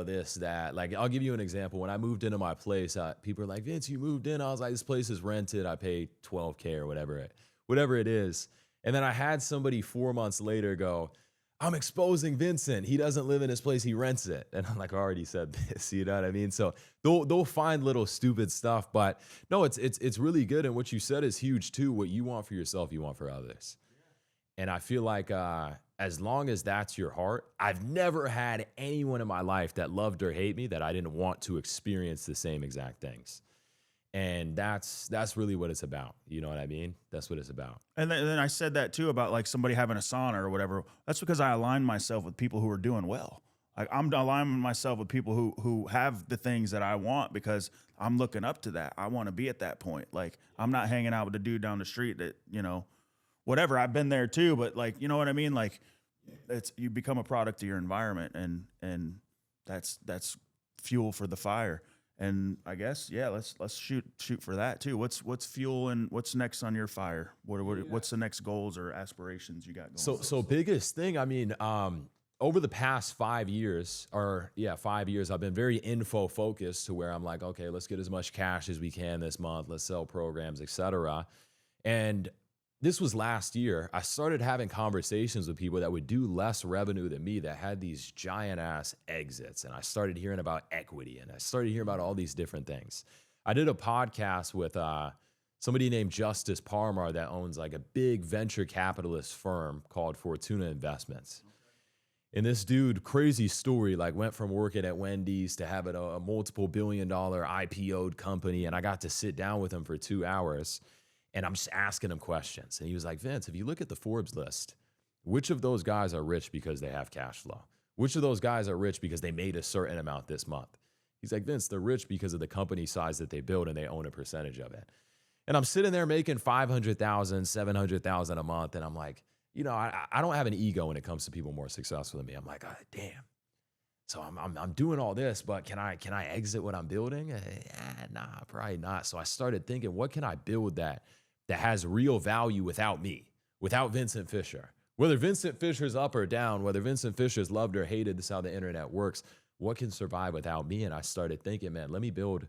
this, that. Like, I'll give you an example. When I moved into my place, people are like, "Vince, you moved in." I was like, "This place is rented. I pay $12K or whatever it is." And then I had somebody 4 months later go, "I'm exposing Vincent. He doesn't live in his place. He rents it." And I'm like, I already said this, you know what I mean? So they'll find little stupid stuff, but no, it's really good. And what you said is huge too. What you want for yourself, you want for others. And I feel like as long as that's your heart, I've never had anyone in my life that loved or hate me that I didn't want to experience the same exact things. And that's really what it's about. You know what I mean? That's what it's about. And then I said that too about like somebody having a sauna or whatever. That's because I align myself with people who are doing well. Like, I'm aligning myself with people who have the things that I want because I'm looking up to that. I want to be at that point. Like, I'm not hanging out with a dude down the street that, whatever. I've been there too, but like, you know what I mean? Like, you become a product of your environment, and that's fuel for the fire. And I guess, yeah, let's shoot for that too. What's fuel and what's next on your fire? What's the next goals or aspirations you got going? So biggest thing, I mean, over the past 5 years, 5 years, I've been very info focused to where I'm like, okay, let's get as much cash as we can this month. Let's sell programs, etc. And this was last year, I started having conversations with people that would do less revenue than me that had these giant ass exits. And I started hearing about equity and I started hearing about all these different things. I did a podcast with somebody named Justice Parmar that owns like a big venture capitalist firm called Fortuna Investments. And this dude, crazy story, like went from working at Wendy's to having a multiple $billion-dollar IPO'd company. And I got to sit down with him for 2 hours. And I'm just asking him questions. And he was like, Vince, if you look at the Forbes list, which of those guys are rich because they have cash flow? Which of those guys are rich because they made a certain amount this month? He's like, Vince, they're rich because of the company size that they build and they own a percentage of it. And I'm sitting there making $500,000, $700,000 a month. And I'm like, you know, I don't have an ego when it comes to people more successful than me. I'm like, oh, damn. So I'm doing all this, but can I exit what I'm building? Nah, probably not. So I started thinking, what can I build that has real value without me, without Vincent Fischer? Whether Vincent Fischer's up or down, whether Vincent Fischer's loved or hated, this is how the internet works. What can survive without me? And I started thinking, man, let me build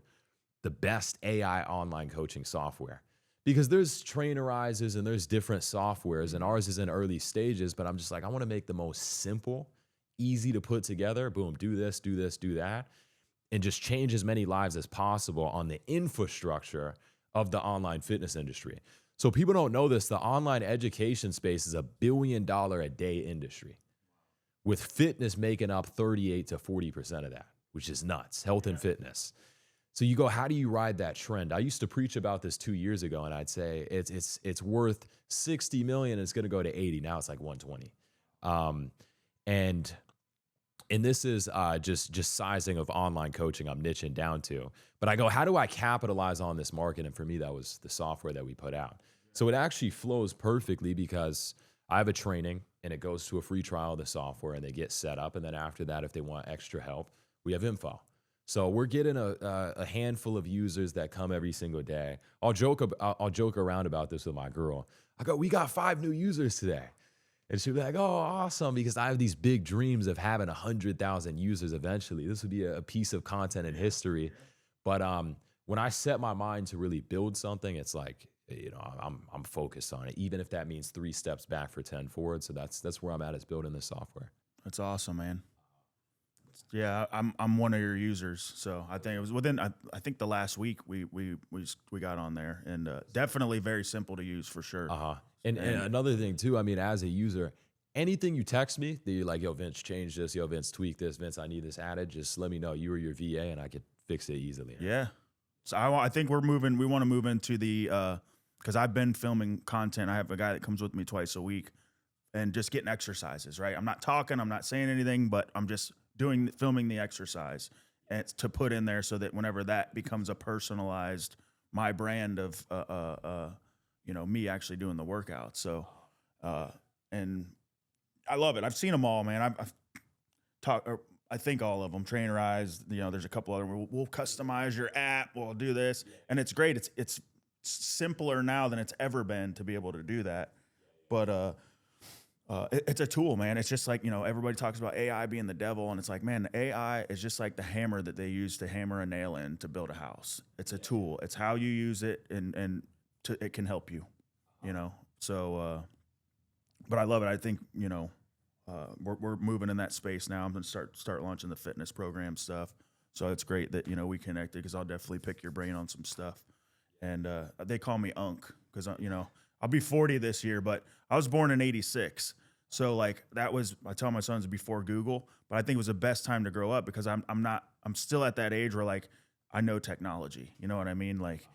the best AI online coaching software. Because there's trainerizers and there's different softwares, and ours is in early stages, but I'm just like, I want to make the most simple, easy to put together. Boom, do this, do this, do that, and just change as many lives as possible on the infrastructure of the online fitness industry. So people don't know this, the online education space is $1 billion a day industry, with fitness making up 38 to 40% of that, which is nuts, health and fitness. So you go, how do you ride that trend? I used to preach about this 2 years ago, and I'd say it's worth 60 million, and it's going to go to 80. Now it's like 120. And this is just sizing of online coaching I'm niching down to. But I go, how do I capitalize on this market? And for me, that was the software that we put out. So it actually flows perfectly because I have a training and it goes to a free trial of the software and they get set up. And then after that, if they want extra help, we have info. So we're getting a handful of users that come every single day. I'll joke around about this with my girl. I go, we got 5 new users today. And she'll be like, oh, awesome, because I have these big dreams of having 100,000 users eventually. This would be a piece of content in history. But when I set my mind to really build something, it's like, you know, I'm focused on it, even if that means 3 steps back for 10 forward. So that's where I'm at, is building this software. That's awesome, man. Yeah, I'm one of your users, so I think it was within. I think the last week we got on there, and definitely very simple to use for sure. And another thing too, I mean, as a user, anything you text me that you're like, yo, Vince, change this, yo, Vince, tweak this, Vince, I need this added, just let me know. You or your VA, and I could fix it easily. Yeah. So I think we want to move into the because I've been filming content. I have a guy that comes with me twice a week, and just getting exercises. Right. I'm not talking. I'm not saying anything, but I'm just filming the exercise and to put in there so that whenever that becomes a personalized, my brand of, you know, me actually doing the workout. So, and I love it. I've seen them all, man. I've talked, I think all of them trainerized, you know, there's a couple other, we'll customize your app. We'll do this. And it's great. It's simpler now than it's ever been to be able to do that. But, it's a tool, man. It's just like, you know, everybody talks about AI being the devil, and it's like, man, the AI is just like the hammer that they use to hammer a nail in to build a house. It's a tool. It's how you use it, and it can help you, you know. So, but I love it. I think, you know, we're moving in that space now. I'm gonna start launching the fitness program stuff. So it's great that, you know, we connected, because I'll definitely pick your brain on some stuff. And they call me Unc because, you know, I'll be 40 this year, but I was born in '86. So like that was, I tell my sons, before Google, but I think it was the best time to grow up, because I'm still at that age where like I know technology, you know what I mean? Like,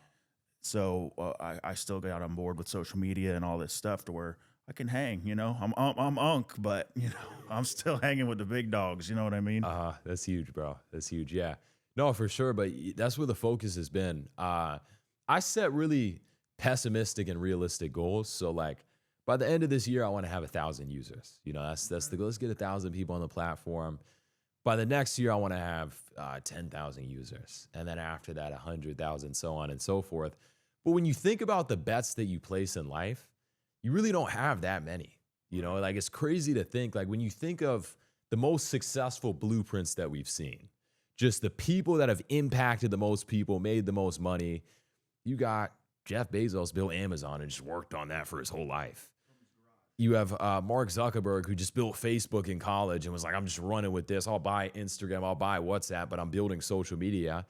so I still got on board with social media and all this stuff to where I can hang, you know, I'm Unc, but you know, I'm still hanging with the big dogs. You know what I mean? That's huge, bro. That's huge. Yeah, no, for sure. But that's where the focus has been. I set really pessimistic and realistic goals. So like, by the end of this year, I want to have 1,000 users. You know, that's the goal. Let's get 1,000 people on the platform. By the next year, I want to have 10,000 users. And then after that, 100,000, so on and so forth. But when you think about the bets that you place in life, you really don't have that many. You know, like it's crazy to think, like when you think of the most successful blueprints that we've seen, just the people that have impacted the most people, made the most money, you got Jeff Bezos built Amazon and just worked on that for his whole life. You have Mark Zuckerberg, who just built Facebook in college and was like, I'm just running with this. I'll buy Instagram, I'll buy WhatsApp, but I'm building social media.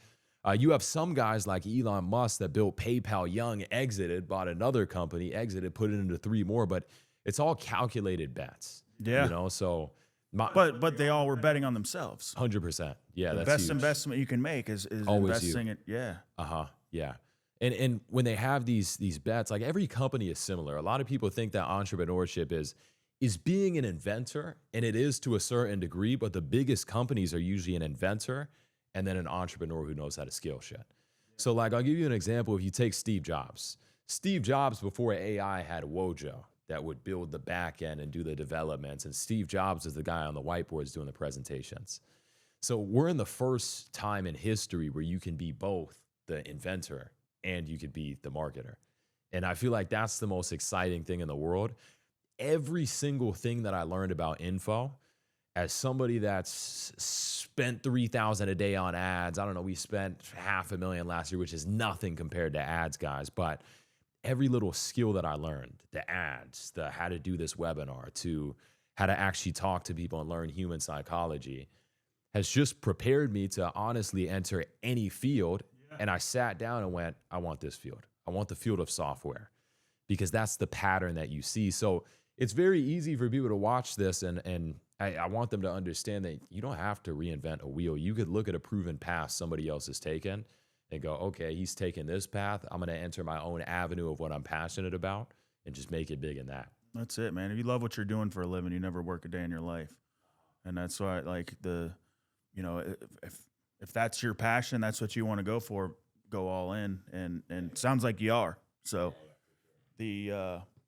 You have some guys like Elon Musk that built PayPal young, exited, bought another company, exited, put it into 3 more, but it's all calculated bets. Yeah. You know, so. But they all were betting on themselves. 100%. Yeah, the that's best huge. investment you can make is Always investing it. Yeah. Yeah. And when they have these bets, like every company is similar. A lot of people think that entrepreneurship is being an inventor, and it is to a certain degree, but the biggest companies are usually an inventor and then an entrepreneur who knows how to scale shit. So like, I'll give you an example. If you take Steve Jobs before AI had Wojo that would build the back end and do the developments. And Steve Jobs is the guy on the whiteboards doing the presentations. So we're in the first time in history where you can be both the inventor and you could be the marketer. And I feel like that's the most exciting thing in the world. Every single thing that I learned about info, as somebody that's spent $3,000 a day on ads, I don't know, we spent $500,000 last year, which is nothing compared to ads, guys. But every little skill that I learned, the ads, the how to do this webinar, to how to actually talk to people and learn human psychology, has just prepared me to honestly enter any field. And I sat down and went, I want this field. I want the field of software, because that's the pattern that you see. So it's very easy for people to watch this, and I want them to understand that you don't have to reinvent a wheel. You could look at a proven path somebody else has taken and go, okay, he's taking this path. I'm going to enter my own avenue of what I'm passionate about and just make it big in that. That's it, man. If you love what you're doing for a living, you never work a day in your life. And that's why, like, if that's your passion, that's what you want to go for, go all in. And it sounds like you are. So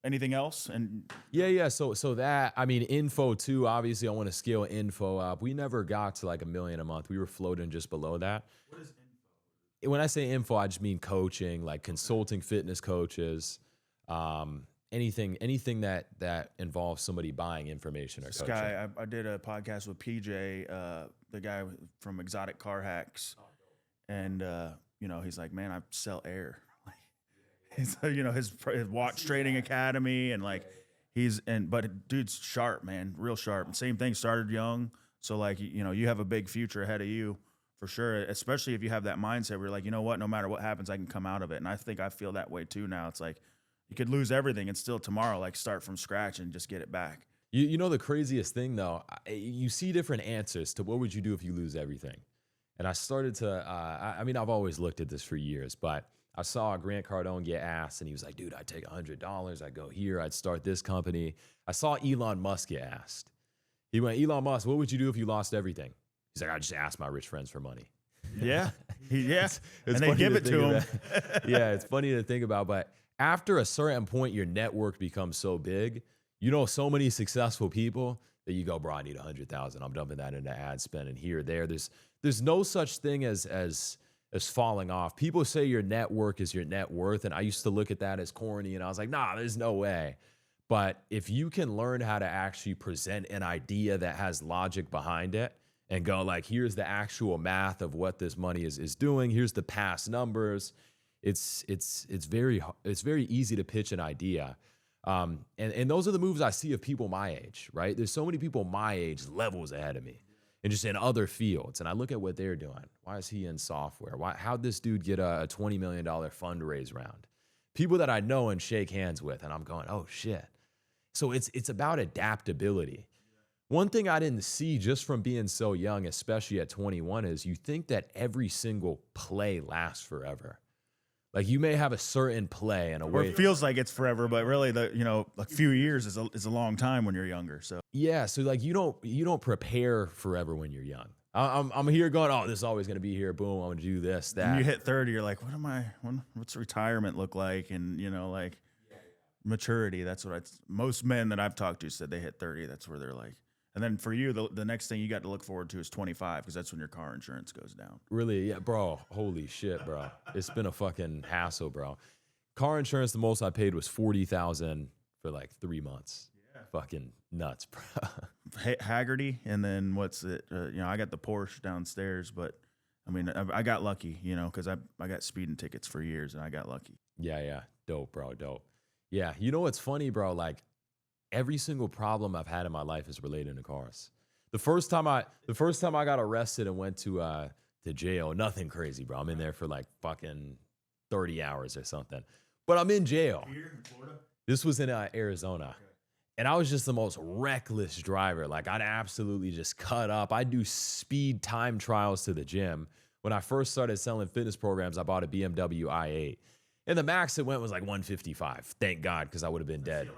anything else? And yeah. So that, I mean, info too, obviously I want to scale info up. We never got to like $1 million a month. We were floating just below that. what is info? When I say info, I just mean coaching, like consulting fitness coaches, anything that involves somebody buying information or coaching. Guy, I did a podcast with PJ, the guy from Exotic Car Hacks, and he's like, man, I sell air. He's, his watch trading academy, and like but dude's sharp, man, real sharp. Same thing, started young, so like you have a big future ahead of you for sure. Especially if you have that mindset where you're like, you know what, no matter what happens, I can come out of it. And I think I feel that way too now. It's like you could lose everything and still tomorrow like start from scratch and just get it back. You know the craziest thing though, you see different answers to what would you do if you lose everything. And I started to, I've always looked at this for years, but I saw Grant Cardone get asked, and he was like, dude, I'd take $100. I'd go here. I'd start this company. I saw Elon Musk get asked. He went, Elon Musk, what would you do if you lost everything? He's like, I just ask my rich friends for money. Yeah. It's and they funny give it to him. Yeah, it's funny to think about. But after a certain point, your network becomes so big. You know so many successful people that you go, bro, I need 100,000. I'm dumping that into ad spend and here, there. There's no such thing as falling off. People say your network is your net worth, and I used to look at that as corny, and I was like, nah, there's no way. But if you can learn how to actually present an idea that has logic behind it and go like, here's the actual math of what this money is doing, here's the past numbers, it's very easy to pitch an idea. And those are the moves I see of people my age, right? There's so many people my age levels ahead of me and just in other fields. And I look at what they're doing. Why is he in software? How'd this dude get a $20 million fundraise round? People that I know and shake hands with, and I'm going, oh shit. So it's about adaptability. One thing I didn't see just from being so young, especially at 21, is you think that every single play lasts forever. Like you may have a certain play and a way. Or it feels like it's forever, but really a few years is a long time when you're younger. So yeah, so like you don't prepare forever when you're young. I'm here going, oh, this is always going to be here. Boom, I'm going to do this, that. When you hit 30, you're like, what's retirement look like? And like maturity. That's what most men that I've talked to said they hit 30. That's where they're like. And then for you, the next thing you got to look forward to is 25, because that's when your car insurance goes down. Really? Yeah, bro. Holy shit, bro. It's been a fucking hassle, bro. Car insurance, the most I paid was $40,000 for like 3 months. Yeah. Fucking nuts, bro. Haggerty, and then what's it? I got the Porsche downstairs, but I mean, I got lucky, because I got speeding tickets for years, and I got lucky. Yeah. Dope, bro. Dope. Yeah. You know what's funny, bro? Like every single problem I've had in my life is related to cars. The first time I got arrested and went to jail, nothing crazy, bro. I'm in there for like fucking 30 hours or something. But I'm in jail. Here in Florida? This was in Arizona. Okay. And I was just the most reckless driver. Like I'd absolutely just cut up. I'd do speed time trials to the gym. When I first started selling fitness programs, I bought a BMW i8. And the max it went was like 155. Thank God, because I would have been dead.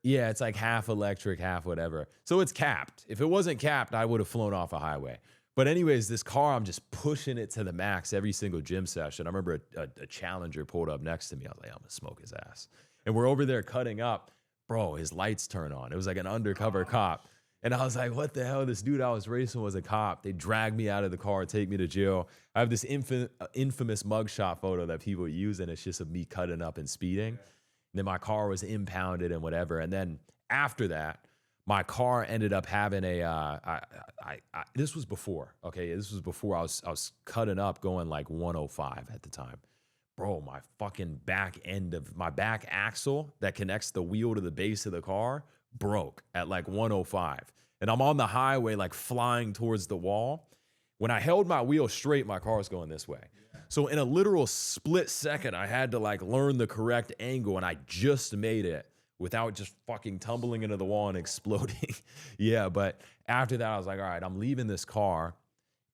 Yeah, it's like half electric, half whatever. So it's capped. If it wasn't capped, I would have flown off a highway. But anyways, this car, I'm just pushing it to the max every single gym session. I remember a Challenger pulled up next to me. I was like, I'm going to smoke his ass. And we're over there cutting up. Bro, his lights turn on. It was like an undercover cop. And I was like, what the hell? This dude I was racing was a cop. They dragged me out of the car, take me to jail. I have this infamous mugshot photo that people use, and it's just of me cutting up and speeding. And then my car was impounded and whatever. And then after that, my car ended up having this was before, okay? This was before I was cutting up going like 105 at the time. Bro, my fucking back end of my back axle that connects the wheel to the base of the car broke at like 105. And I'm on the highway like flying towards the wall. When I held my wheel straight, my car was going this way. So in a literal split second, I had to like learn the correct angle, and I just made it without just fucking tumbling into the wall and exploding. Yeah, but after that, I was like, all right, I'm leaving this car.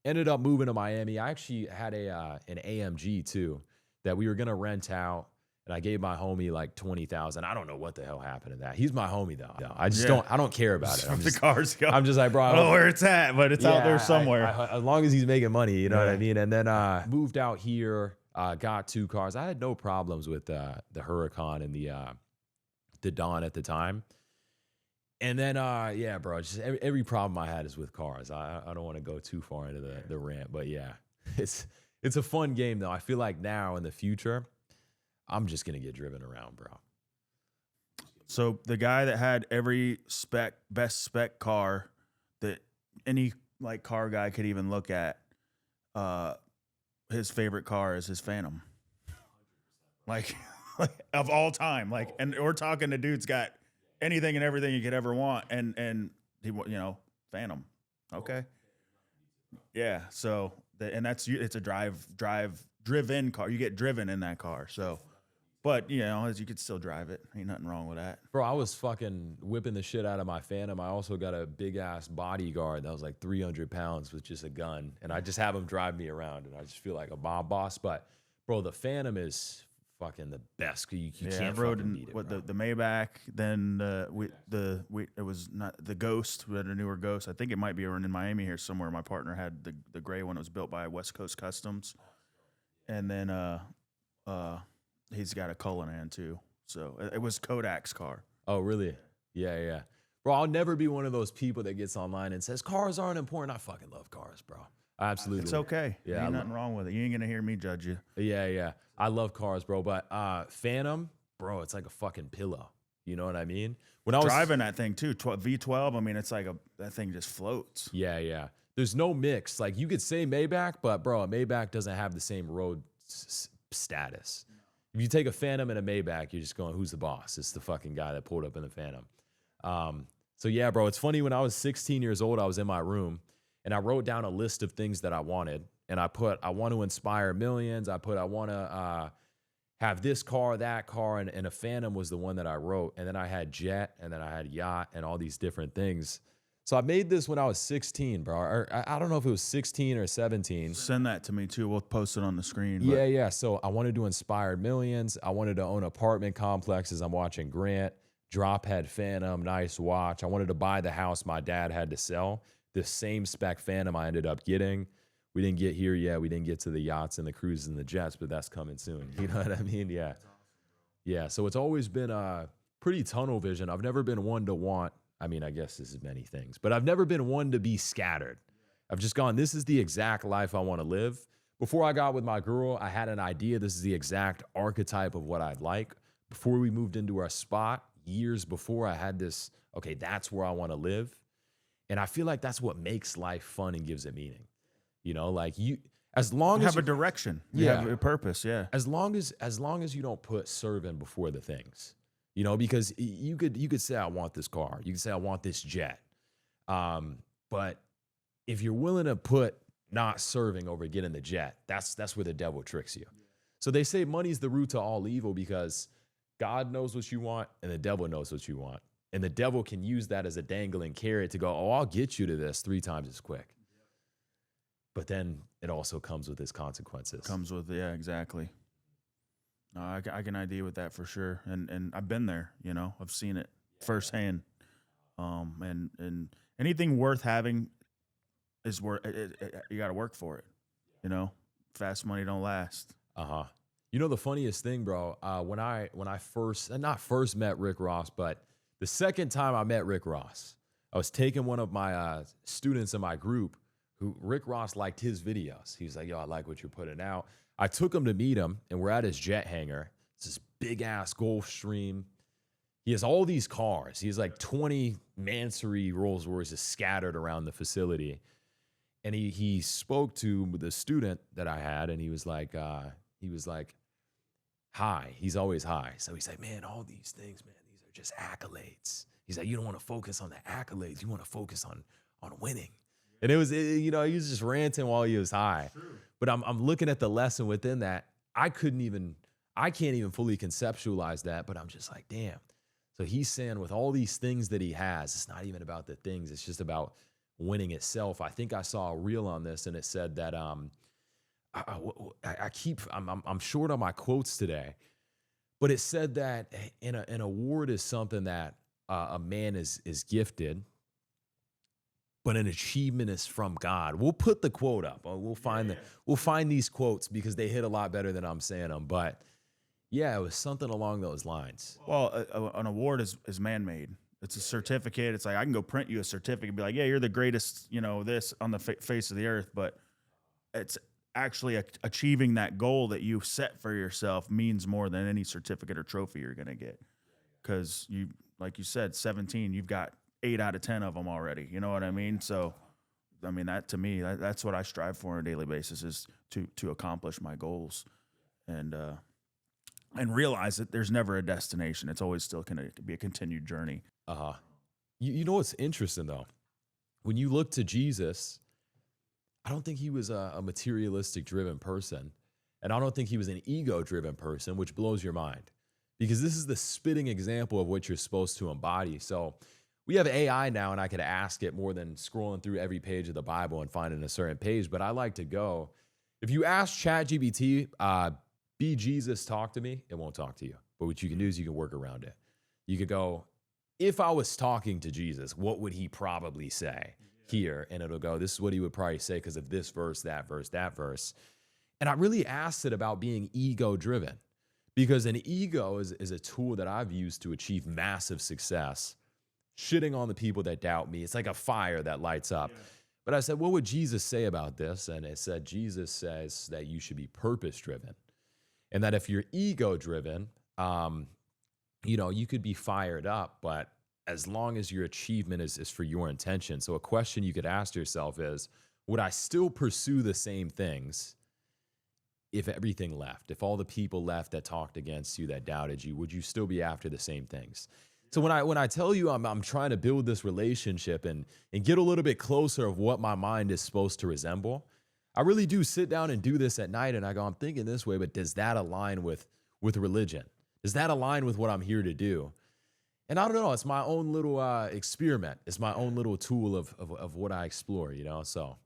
Ended up moving to Miami. I actually had an AMG too that we were gonna rent out, and I gave my homie like $20,000. I don't know what the hell happened to that. He's my homie though. I just don't care about it. The cars go. I'm just like, bro, I don't know where it's at, but it's out there somewhere. As long as he's making money, you know what I mean? And then moved out here, got 2 cars. I had no problems with the Huracan and the Dawn at the time. And then, yeah, bro, just every problem I had is with cars. I don't want to go too far into the rant, but yeah, it's a fun game though. I feel like now in the future, I'm just going to get driven around, bro. So the guy that had every best spec car that any like car guy could even look at, his favorite car is his Phantom. Like of all time. Like, and we're talking to dude's got anything and everything you could ever want. And he, Phantom. Okay. Yeah. So, it's a driven car. You get driven in that car. So, but, as you could still drive it. Ain't nothing wrong with that. Bro, I was fucking whipping the shit out of my Phantom. I also got a big-ass bodyguard that was like 300 pounds with just a gun. And I just have him drive me around, and I just feel like a mob boss. But, bro, the Phantom is fucking the best. You can't fucking beat it, the Maybach, then it was not the Ghost. We had a newer Ghost. I think it might be in Miami here somewhere. My partner had the gray one. It was built by West Coast Customs. And then he's got a Cullinan too. So it was Kodak's car. Oh, really? Yeah. Bro, I'll never be one of those people that gets online and says cars aren't important. I fucking love cars, bro. Absolutely. It's okay. Yeah, ain't nothing wrong with it. You ain't gonna hear me judge you. Yeah. I love cars, bro. But Phantom, bro, it's like a fucking pillow. You know what I mean? When I was driving that thing too, V12. I mean, it's like that thing just floats. Yeah. There's no mix. Like you could say Maybach, but bro, a Maybach doesn't have the same road status. If you take a Phantom and a Maybach, you're just going, who's the boss? It's the fucking guy that pulled up in the Phantom. So yeah, bro, it's funny. When I was 16 years old, I was in my room and I wrote down a list of things that I wanted. And I put, I want to inspire millions. I put, I want to have this car, that car. And a Phantom was the one that I wrote. And then I had jet, and then I had yacht, and all these different things. So I made this when I was 16, bro. Or I don't know if it was 16 or 17. Send that to me too. We'll post it on the screen. Yeah. So I wanted to inspire millions. I wanted to own apartment complexes. I'm watching Grant. Drop head Phantom, nice watch. I wanted to buy the house my dad had to sell. The same spec Phantom I ended up getting. We didn't get here yet. We didn't get to the yachts and the cruises and the jets, but that's coming soon. You know what I mean? Yeah. Yeah. So it's always been pretty tunnel vision. I've never been one to want. I mean, I guess this is many things, but I've never been one to be scattered. I've just gone, this is the exact life I want to live. Before I got with my girl, I had an idea. This is the exact archetype of what I'd like. Before we moved into our spot, years before, I had this, okay, that's where I want to live. And I feel like that's what makes life fun and gives it meaning. You know, like As long You as have a direction. You have a purpose. Yeah. as long as you don't put serving before the things, because you could say I want this car, you could say I want this jet, but if you're willing to put not serving over getting the jet, that's where the devil tricks you. So they say money's the root to all evil because God knows what you want and the devil knows what you want, and the devil can use that as a dangling carrot to go, oh, I'll get you to this 3 times as quick. But then it also comes with its consequences. Yeah, exactly. No, I can ID with that for sure, and I've been there. I've seen it firsthand. And anything worth having is worth. You got to work for it. Fast money don't last. The funniest thing, bro. When I not first met Rick Ross, but the second time I met Rick Ross, I was taking one of my students in my group. Who Rick Ross liked his videos. He was like, yo, I like what you're putting out. I took him to meet him, and we're at his jet hangar. It's this big-ass Gulfstream. He has all these cars. He has like 20 Mansory Rolls Royces scattered around the facility. And he spoke to the student that I had, and he was like, high. He's always high. So he's like, man, all these things, man, these are just accolades. He's like, you don't want to focus on the accolades. You want to focus on winning. And he was just ranting while he was high. But I'm looking at the lesson within that. I can't even fully conceptualize that, but I'm just like, damn. So he's saying with all these things that he has, it's not even about the things. It's just about winning itself. I think I saw a reel on this, and it said that I'm short on my quotes today, but it said that an award is something that a man is gifted. But an achievement is from God. We'll put the quote up. We'll find these quotes because they hit a lot better than I'm saying them. But yeah, it was something along those lines. Well, an award is man-made. It's a certificate. It's like I can go print you a certificate and be like, yeah, you're the greatest, this on the face of the earth. But it's actually achieving that goal that you set for yourself means more than any certificate or trophy you're going to get. Because like you said, 17, you've got 8 out of 10 of them already. You know what I mean? So, that to me, that's what I strive for on a daily basis is to accomplish my goals and realize that there's never a destination. It's always still going to be a continued journey. You know what's interesting though? When you look to Jesus, I don't think he was a materialistic driven person. And I don't think he was an ego driven person, which blows your mind because this is the spitting example of what you're supposed to embody. So we have AI now, and I could ask it more than scrolling through every page of the Bible and finding a certain page. But I like to go, if you ask ChatGPT, be Jesus, talk to me, it won't talk to you. But what you can do is you can work around it. You could go, if I was talking to Jesus, what would he probably say here? And it'll go, this is what he would probably say because of this verse, that verse, that verse. And I really asked it about being ego-driven because an ego is a tool that I've used to achieve massive success. Shitting on the people that doubt me. It's like a fire that lights up. Yeah. But I said, what would Jesus say about this? And it said, Jesus says that you should be purpose-driven. And that if you're ego-driven, you could be fired up, but as long as your achievement is for your intention. So a question you could ask yourself is, would I still pursue the same things if everything left? If all the people left that talked against you, that doubted you, would you still be after the same things? So when I tell you I'm trying to build this relationship and get a little bit closer of what my mind is supposed to resemble, I really do sit down and do this at night and I go, I'm thinking this way, but does that align with religion? Does that align with what I'm here to do? And I don't know, it's my own little experiment. It's my own little tool of what I explore, So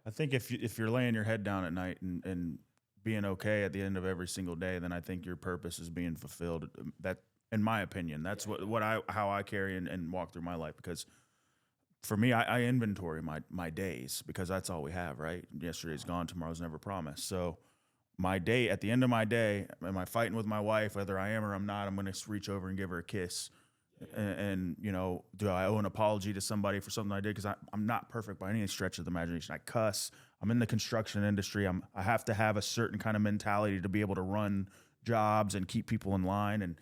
I think if you're laying your head down at night and being okay at the end of every single day, then I think your purpose is being fulfilled. That, in my opinion, that's how I carry and walk through my life. Because for me, I inventory my days because that's all we have, right? Yesterday's gone, tomorrow's never promised. So my day, at the end of my day, am I fighting with my wife? Whether I am or I'm not, I'm going to reach over and give her a kiss. And do I owe an apology to somebody for something I did? Because I'm not perfect by any stretch of the imagination. I cuss. I'm in the construction industry. I have to have a certain kind of mentality to be able to run jobs and keep people in line.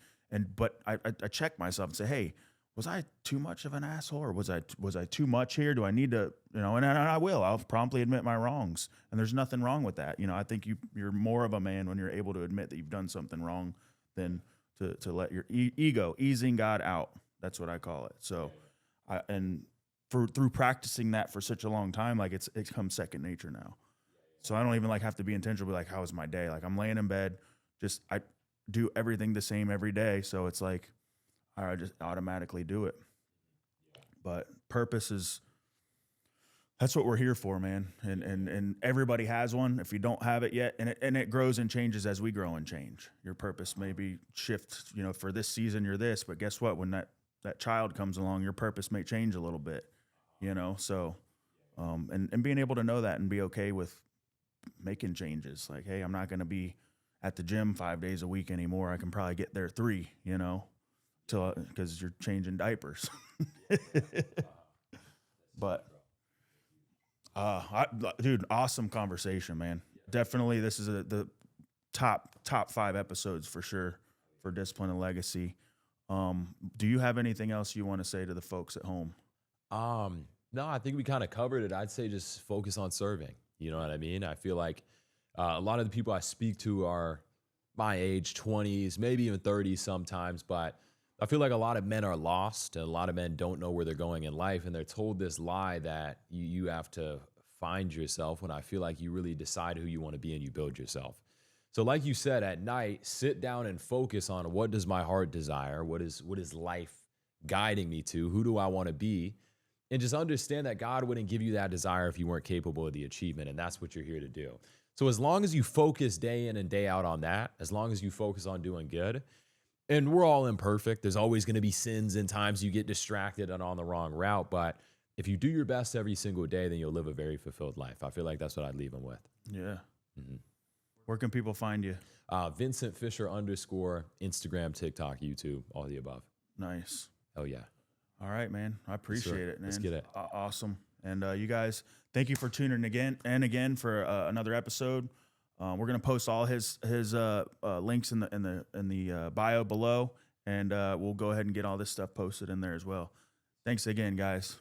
But I check myself and say, hey, was I too much of an asshole, or was I too much here? Do I need to, and I will. I'll promptly admit my wrongs, and there's nothing wrong with that. I think you're more of a man when you're able to admit that you've done something wrong than to let your ego, easing God out. That's what I call it. So, through practicing that for such a long time, like it's become second nature now. So I don't even like have to be intentional. Be like, how was my day? Like I'm laying in bed, I do everything the same every day. So it's like I just automatically do it. But purpose that's what we're here for, man. And everybody has one. If you don't have it yet, and it grows and changes as we grow and change. Your purpose maybe shifts. For this season you're this, but guess what? When that child comes along, your purpose may change a little bit. So and being able to know that and be okay with making changes. Like, hey, I'm not going to be at the gym 5 days a week anymore. I can probably get there 3, because you're changing diapers. But, dude, awesome conversation, man. Definitely, this is the top 5 episodes for sure for Discipline and Legacy. Do you have anything else you want to say to the folks at home? No, I think we kind of covered it. I'd say just focus on serving. You know what I mean? I feel like a lot of the people I speak to are my age, 20s, maybe even 30s sometimes, but I feel like a lot of men are lost and a lot of men don't know where they're going in life, and they're told this lie that you have to find yourself, when I feel like you really decide who you want to be and you build yourself. So like you said, at night, sit down and focus on what does my heart desire? What is life guiding me to? Who do I want to be? And just understand that God wouldn't give you that desire if you weren't capable of the achievement, and that's what you're here to do. So as long as you focus day in and day out on that, as long as you focus on doing good, and we're all imperfect, there's always going to be sins and times you get distracted and on the wrong route, but if you do your best every single day, then you'll live a very fulfilled life. I feel like that's what I'd leave them with. Yeah. Mm-hmm. Where can people find you? Vincent Fischer _, Instagram, TikTok, YouTube, all the above. Nice. Hell yeah. All right, man. I appreciate it, man. Let's get it. Awesome. And you guys, thank you for tuning again for another episode. We're gonna post all his links in the bio below, and we'll go ahead and get all this stuff posted in there as well. Thanks again, guys.